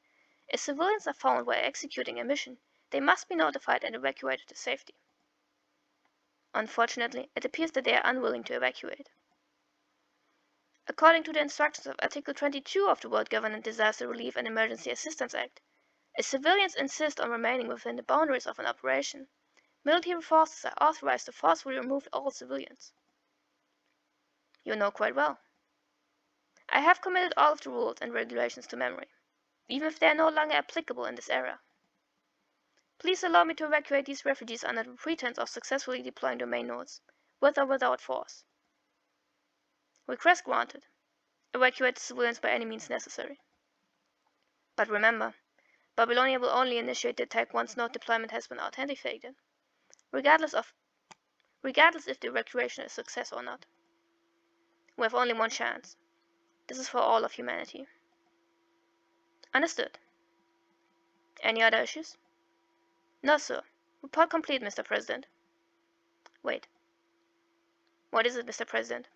if civilians are found while executing a mission, they must be notified and evacuated to safety. Unfortunately, it appears that they are unwilling to evacuate. According to the instructions of Article 22 of the World Government Disaster Relief and Emergency Assistance Act, if civilians insist on remaining within the boundaries of an operation, military forces are authorized to forcefully remove all civilians. You know quite well. I have committed all of the rules and regulations to memory, even if they are no longer applicable in this era. Please allow me to evacuate these refugees under the pretense of successfully deploying domain nodes, with or without force. Request granted. Evacuate the civilians by any means necessary. But remember, Babylonia will only initiate the attack once node deployment has been authenticated, regardless if the evacuation is a success or not. We have only one chance. This is for all of humanity. Understood. Any other issues? No, sir. Report complete, Mr. President. Wait. What is it, Mr. President?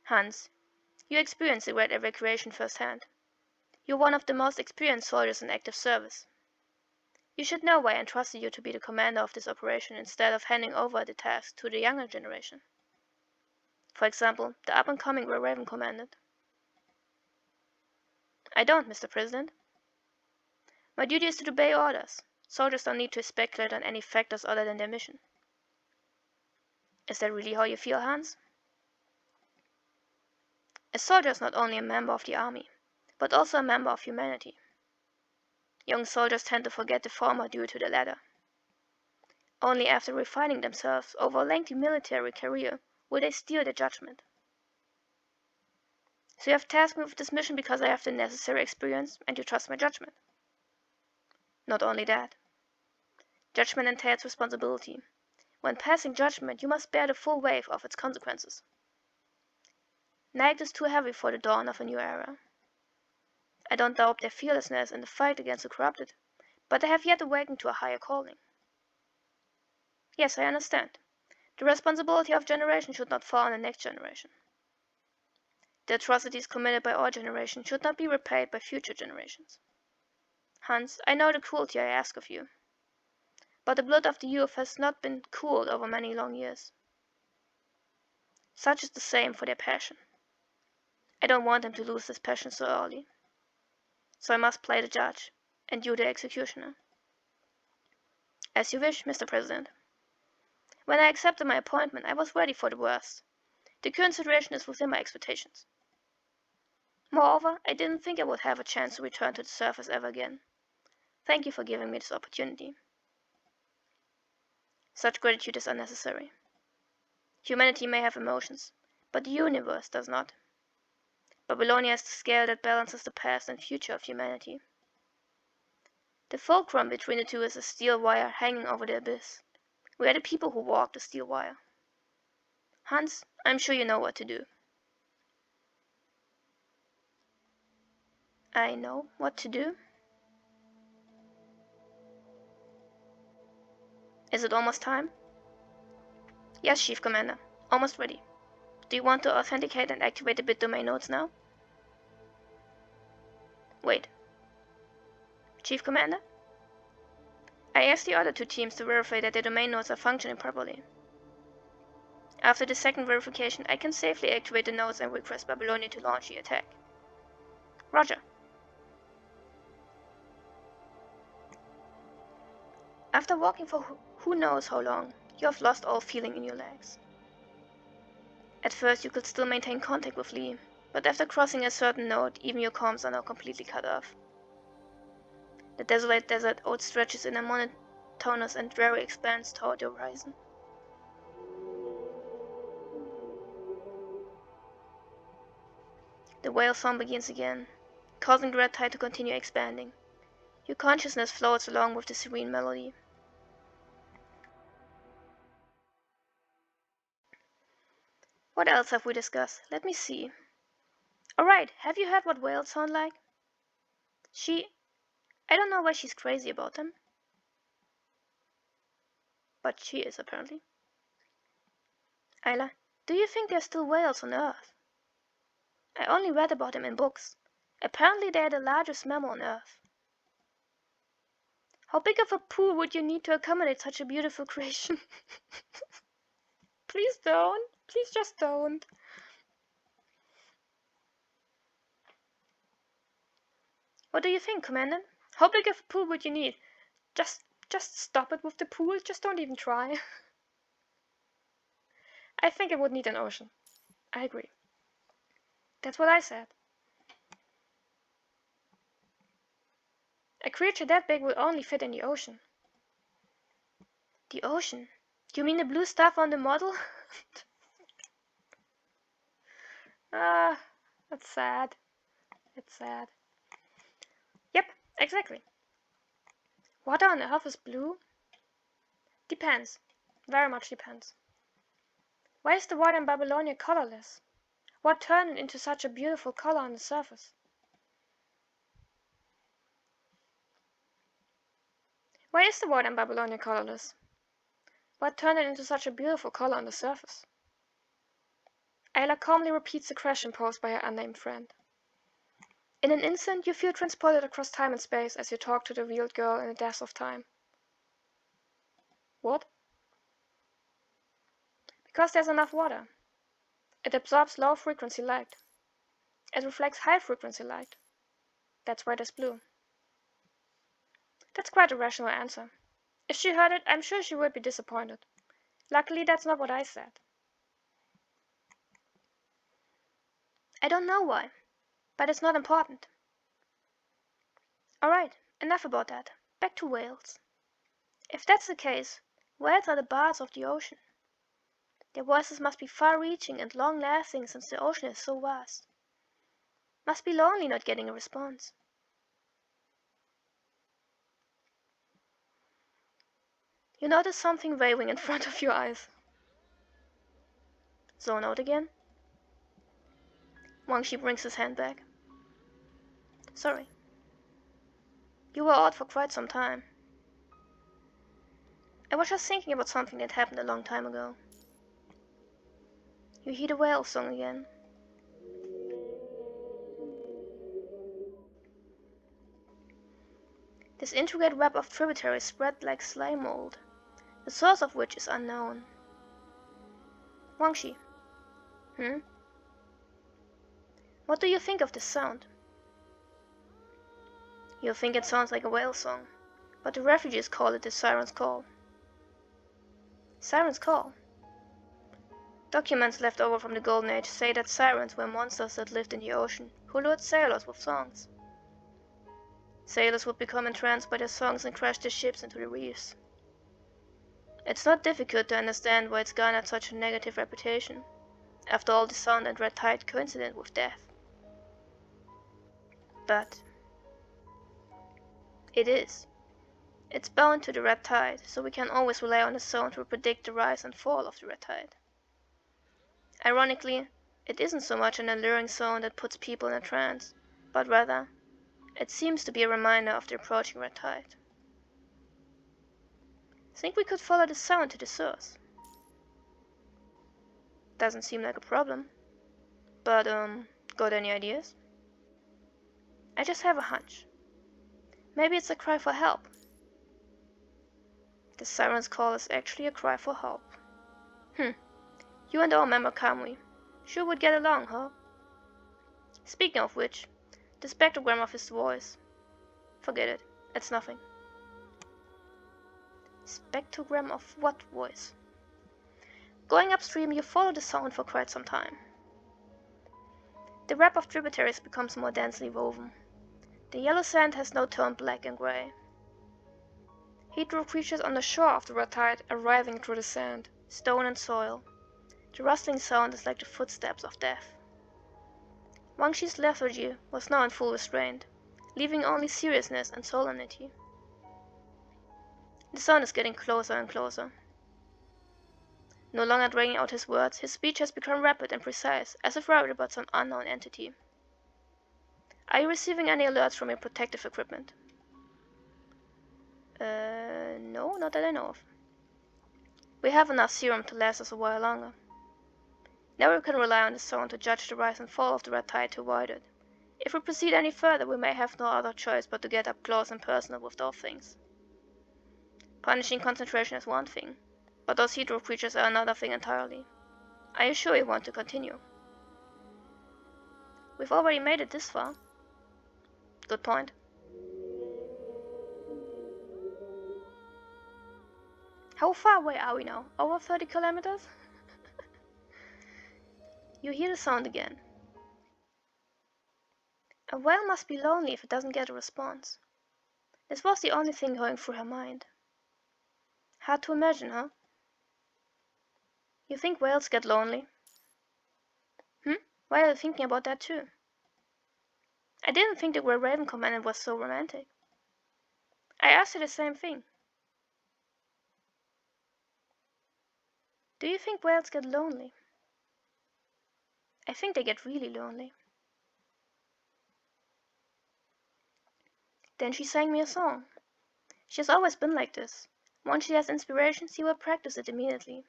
Hans, you experienced the great evacuation firsthand. You're one of the most experienced soldiers in active service. You should know why I entrusted you to be the commander of this operation instead of handing over the task to the younger generation. For example, the up-and-coming Grey Raven commandant. I don't, Mr. President. My duty is to obey orders. Soldiers don't need to speculate on any factors other than their mission. Is that really how you feel, Hans? A soldier is not only a member of the army, but also a member of humanity. Young soldiers tend to forget the former due to the latter. Only after refining themselves over a lengthy military career will they steal the judgment. So you have tasked me with this mission because I have the necessary experience and you trust my judgment. Not only that. Judgment entails responsibility. When passing judgment, you must bear the full weight of its consequences. Night is too heavy for the dawn of a new era. I don't doubt their fearlessness in the fight against the corrupted, but they have yet awakened to a higher calling. Yes, I understand. The responsibility of generation should not fall on the next generation. The atrocities committed by our generation should not be repaid by future generations. Hans, I know the cruelty I ask of you, but the blood of the youth has not been cooled over many long years. Such is the same for their passion. I don't want them to lose this passion so early. So I must play the judge, and you the executioner. As you wish, Mr. President. When I accepted my appointment, I was ready for the worst. The current situation is within my expectations. Moreover, I didn't think I would have a chance to return to the surface ever again. Thank you for giving me this opportunity. Such gratitude is unnecessary. Humanity may have emotions, but the universe does not. Babylonia is the scale that balances the past and future of humanity. The fulcrum between the two is a steel wire hanging over the abyss. We are the people who walk the steel wire. Hans, I'm sure you know what to do. I know what to do? Is it almost time? Yes, Chief Commander. Almost ready. Do you want to authenticate and activate the bit domain nodes now? Wait. Chief Commander? I asked the other two teams to verify that the domain nodes are functioning properly. After the second verification, I can safely activate the nodes and request Babylonia to launch the attack. Roger. After walking for who knows how long, you have lost all feeling in your legs. At first you could still maintain contact with Lee, but after crossing a certain node, even your comms are now completely cut off. The desolate desert outstretches in a monotonous and dreary expanse toward the horizon. The whale song begins again, causing the red tide to continue expanding. Your consciousness floats along with the serene melody. What else have we discussed? Let me see. Alright, have you heard what whales sound like? I don't know why she's crazy about them. But she is, apparently. Ayla, do you think there's still whales on Earth? I only read about them in books. Apparently they are the largest mammal on Earth. How big of a pool would you need to accommodate such a beautiful creation? Please don't. Please just don't. What do you think, Commander? How big of a pool would you need? Just stop it with the pool. Just don't even try. I think it would need an ocean. I agree. That's what I said. A creature that big would only fit in the ocean. The ocean? You mean the blue stuff on the model? Ah, that's sad. It's sad. Yep, exactly. Water on Earth is blue? Depends. Very much depends. Why is the water in Babylonia colorless? What turned it into such a beautiful color on the surface? Why is the water in Babylonia colorless? What turned it into such a beautiful color on the surface? Ayla calmly repeats the question posed by her unnamed friend. In an instant, you feel transported across time and space as you talk to the revealed girl in the depths of time. What? Because there's enough water. It absorbs low-frequency light. It reflects high-frequency light. That's why there's blue. That's quite a rational answer. If she heard it, I'm sure she would be disappointed. Luckily, that's not what I said. I don't know why, but it's not important. Alright, enough about that. Back to whales. If that's the case, whales are the bards of the ocean. Their voices must be far-reaching and long-lasting since the ocean is so vast. Must be lonely not getting a response. You notice something waving in front of your eyes. Zone out again. Wangxi brings his hand back. Sorry. You were out for quite some time. I was just thinking about something that happened a long time ago. You hear the whale song again. This intricate web of tributaries spread like slime mold, the source of which is unknown. Wangxi. What do you think of this sound? You think it sounds like a whale song, but the refugees call it the Siren's Call. Siren's Call? Documents left over from the Golden Age say that sirens were monsters that lived in the ocean who lured sailors with songs. Sailors would become entranced by their songs and crash their ships into the reefs. It's not difficult to understand why it's garnered such a negative reputation. After all, the sound and red tide coincided with death. But it is. It's bound to the red tide, so we can always rely on the sound to predict the rise and fall of the red tide. Ironically, it isn't so much an alluring sound that puts people in a trance, but rather, it seems to be a reminder of the approaching red tide. Think we could follow the sound to the source? Doesn't seem like a problem. But, got any ideas? I just have a hunch. Maybe it's a cry for help. The Siren's Call is actually a cry for help. You and our member Kamui sure would get along, huh? Speaking of which, the spectrogram of his voice. Forget it, it's nothing. Spectrogram of what voice? Going upstream, you follow the sound for quite some time. The web of tributaries becomes more densely woven. The yellow sand has now turned black and grey. He drew creatures on the shore of the red tide are writhing through the sand, stone and soil. The rustling sound is like the footsteps of death. Wang Shi's lethargy was now in full restraint, leaving only seriousness and solemnity. The sound is getting closer and closer. No longer dragging out his words, his speech has become rapid and precise, as if worried about some unknown entity. Are you receiving any alerts from your protective equipment? No, not that I know of. We have enough serum to last us a while longer. Now we can rely on the sound to judge the rise and fall of the red tide to avoid it. If we proceed any further, we may have no other choice but to get up close and personal with those things. Punishing concentration is one thing, but those hydro creatures are another thing entirely. Are you sure you want to continue? We've already made it this far. Good point. How far away are we now? Over 30 kilometers? You hear the sound again. A whale must be lonely if it doesn't get a response. This was the only thing going through her mind. Hard to imagine, huh? You think whales get lonely? Why are you thinking about that too? I didn't think the Grey Raven commandant was so romantic. I asked her the same thing. Do you think whales get lonely? I think they get really lonely. Then she sang me a song. She has always been like this. Once she has inspiration, she will practice it immediately.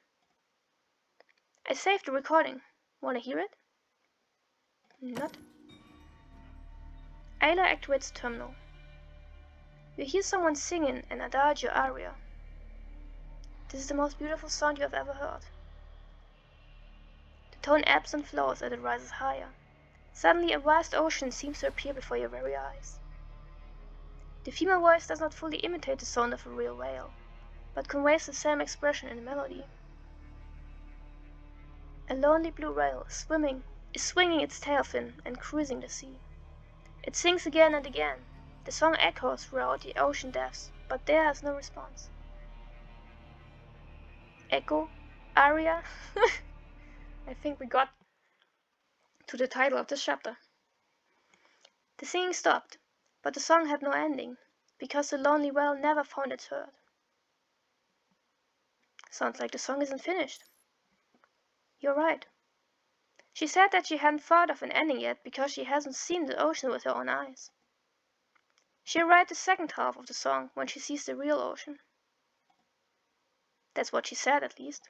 I saved the recording. Wanna hear it? Not. Ayla activates the terminal. You hear someone singing an adagio aria. This is the most beautiful sound you have ever heard. The tone ebbs and flows as it rises higher. Suddenly a vast ocean seems to appear before your very eyes. The female voice does not fully imitate the sound of a real whale, but conveys the same expression in the melody. A lonely blue whale is swinging its tail fin and cruising the sea. It sings again and again. The song echoes throughout the ocean depths, but there is no response. Echo? Aria? I think we got to the title of this chapter. The singing stopped, but the song had no ending, because the lonely whale never found its herd. Sounds like the song isn't finished. You're right. She said that she hadn't thought of an ending yet because she hasn't seen the ocean with her own eyes. She'll write the second half of the song when she sees the real ocean. That's what she said, at least.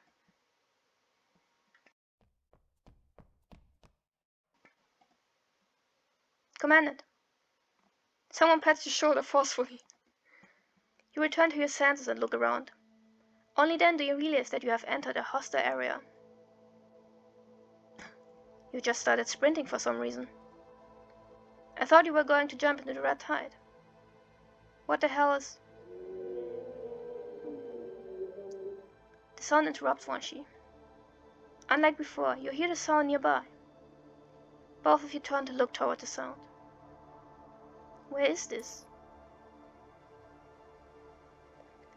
Commandant. Someone pats your shoulder forcefully. You return to your senses and look around. Only then do you realize that you have entered a hostile area. You just started sprinting for some reason. I thought you were going to jump into the red tide. What the hell is... The sound interrupts Wang Shi. Unlike before, you hear the sound nearby. Both of you turn to look toward the sound. Where is this?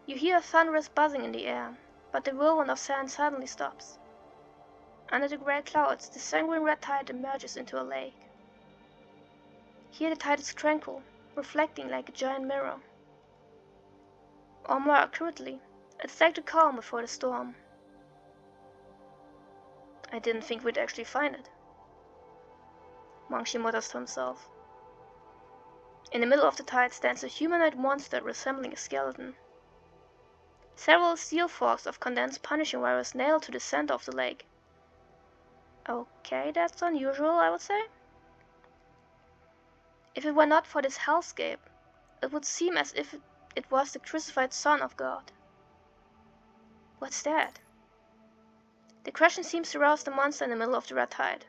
You hear a thunderous buzzing in the air, but the whirlwind of sand suddenly stops. Under the grey clouds, the sanguine red tide emerges into a lake. Here the tide is tranquil, reflecting like a giant mirror. Or more accurately, it's like the calm before the storm. I didn't think we'd actually find it. Wang Shi mutters to himself. In the middle of the tide stands a humanoid monster resembling a skeleton. Several steel forks of condensed punishing wires nailed to the center of the lake. Okay, that's unusual, I would say. If it were not for this hellscape, it would seem as if it was the crucified Son of God. What's that? The question seems to rouse the monster in the middle of the red tide.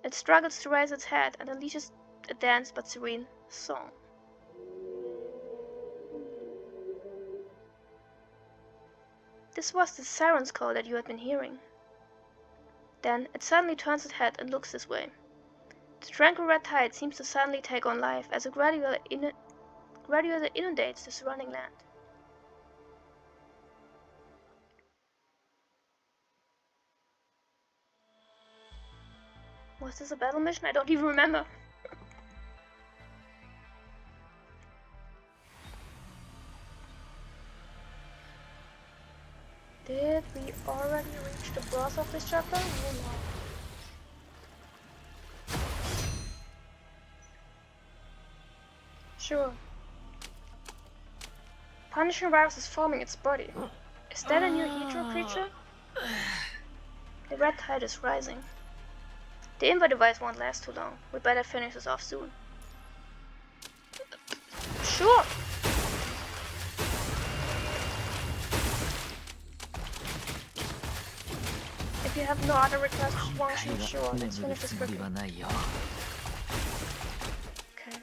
It struggles to raise its head and unleashes a dense but serene song. This was the siren's call that you had been hearing. Then it suddenly turns its head and looks this way. The tranquil red tide seems to suddenly take on life as it gradually inundates the surrounding land. Was this a battle mission? I don't even remember. Did we already reach the boss of this chapter? Oh no. Sure. Punishing virus is forming its body. Is that a new Hydro creature? The red tide is rising. The invert device won't last too long. We better finish this off soon. Sure! If you have no other requests, why should sure, let's finish this quickly. Okay.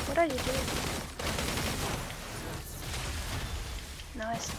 What are you doing? Nice.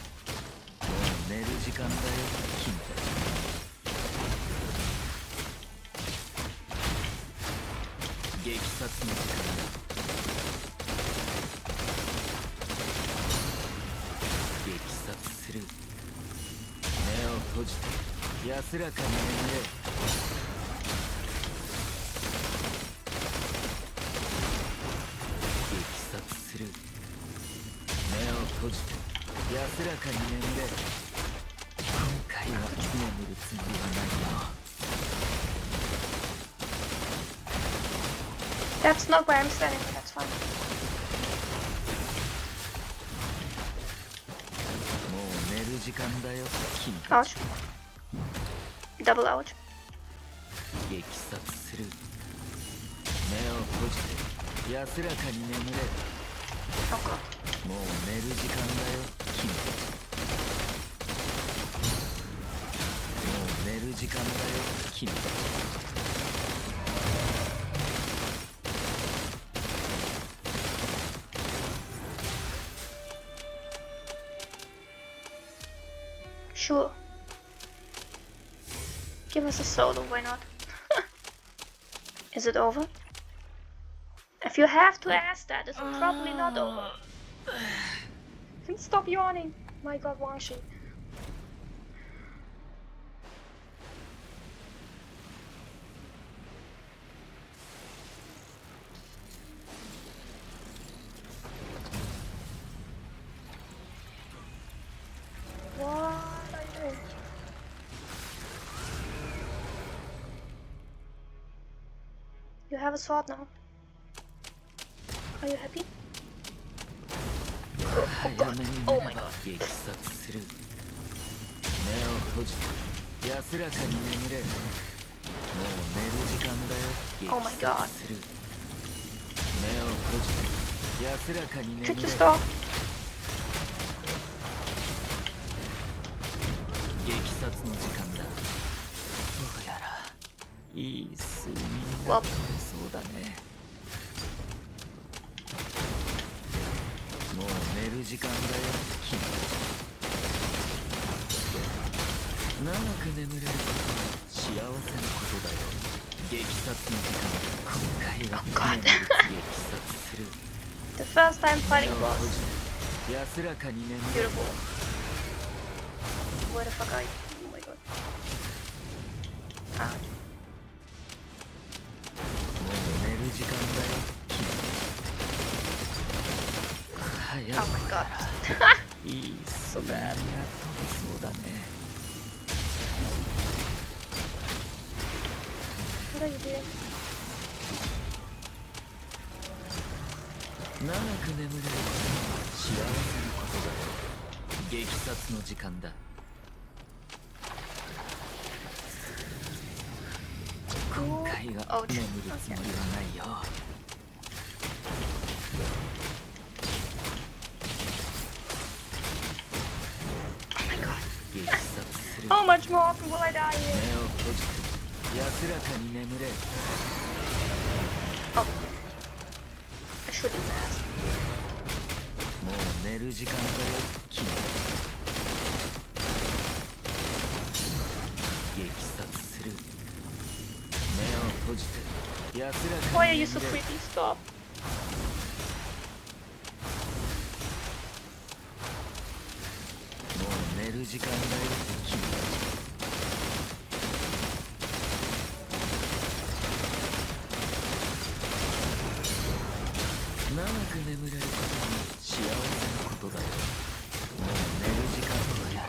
That's not where I'm standing, but that's fine. Ouch. Double ouch. Oh god. Sure. Give us a solo, why not? Is it over? If you have to ask that, it's probably not over. Stop yawning. My god, Wangshi. What are you doing? You have a sword now. Are you happy? Oh god. Oh my god. Oh my god. Could you stop? Well. Oh god. The first time fighting boss. Beautiful. Where the fuck are you? Oh my god. Ah. Oh my god. So bad. What are you doing? Cool. Oh, okay. How much more often will I die here? Oh. I shouldn't ask. Why are you so creepy? Stop.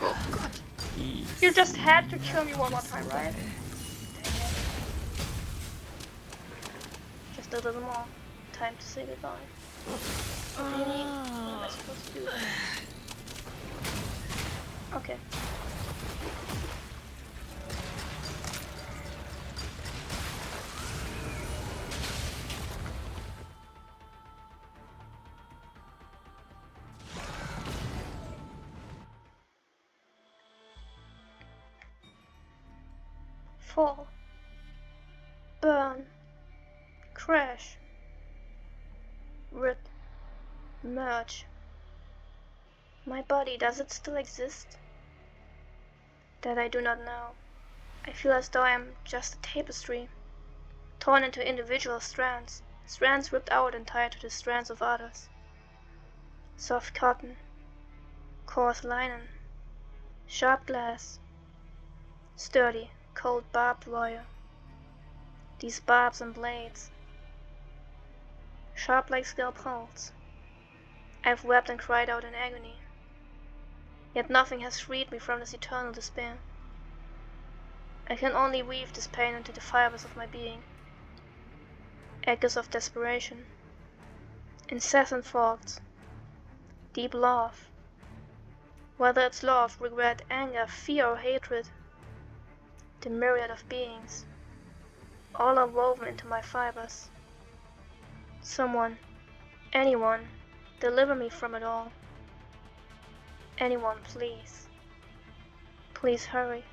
Oh god. You just had to kill me one more time, right? Just a little more time to say goodbye. Really? What am I supposed to do? Okay. Fall. Burn. Crash. Rip. Merge. My body, does it still exist? That I do not know. I feel as though I am just a tapestry, torn into individual strands, strands ripped out and tied to the strands of others. Soft cotton, coarse linen, sharp glass, sturdy, cold barbed wire. These barbs and blades, sharp like scalpels. I've wept and cried out in agony. Yet nothing has freed me from this eternal despair. I can only weave this pain into the fibers of my being. Echoes of desperation, incessant thoughts, deep love. Whether it's love, regret, anger, fear, or hatred, the myriad of beings, all are woven into my fibers. Someone, anyone, deliver me from it all. Anyone, please. Please hurry.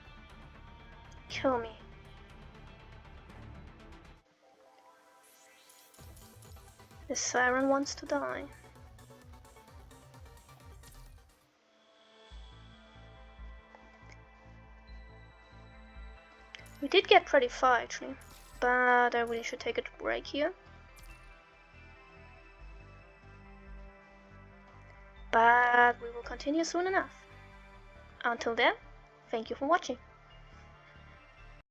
Kill me. The siren wants to die. We did get pretty far actually, but I really should take a break here. But we will continue soon enough. Until then, thank you for watching.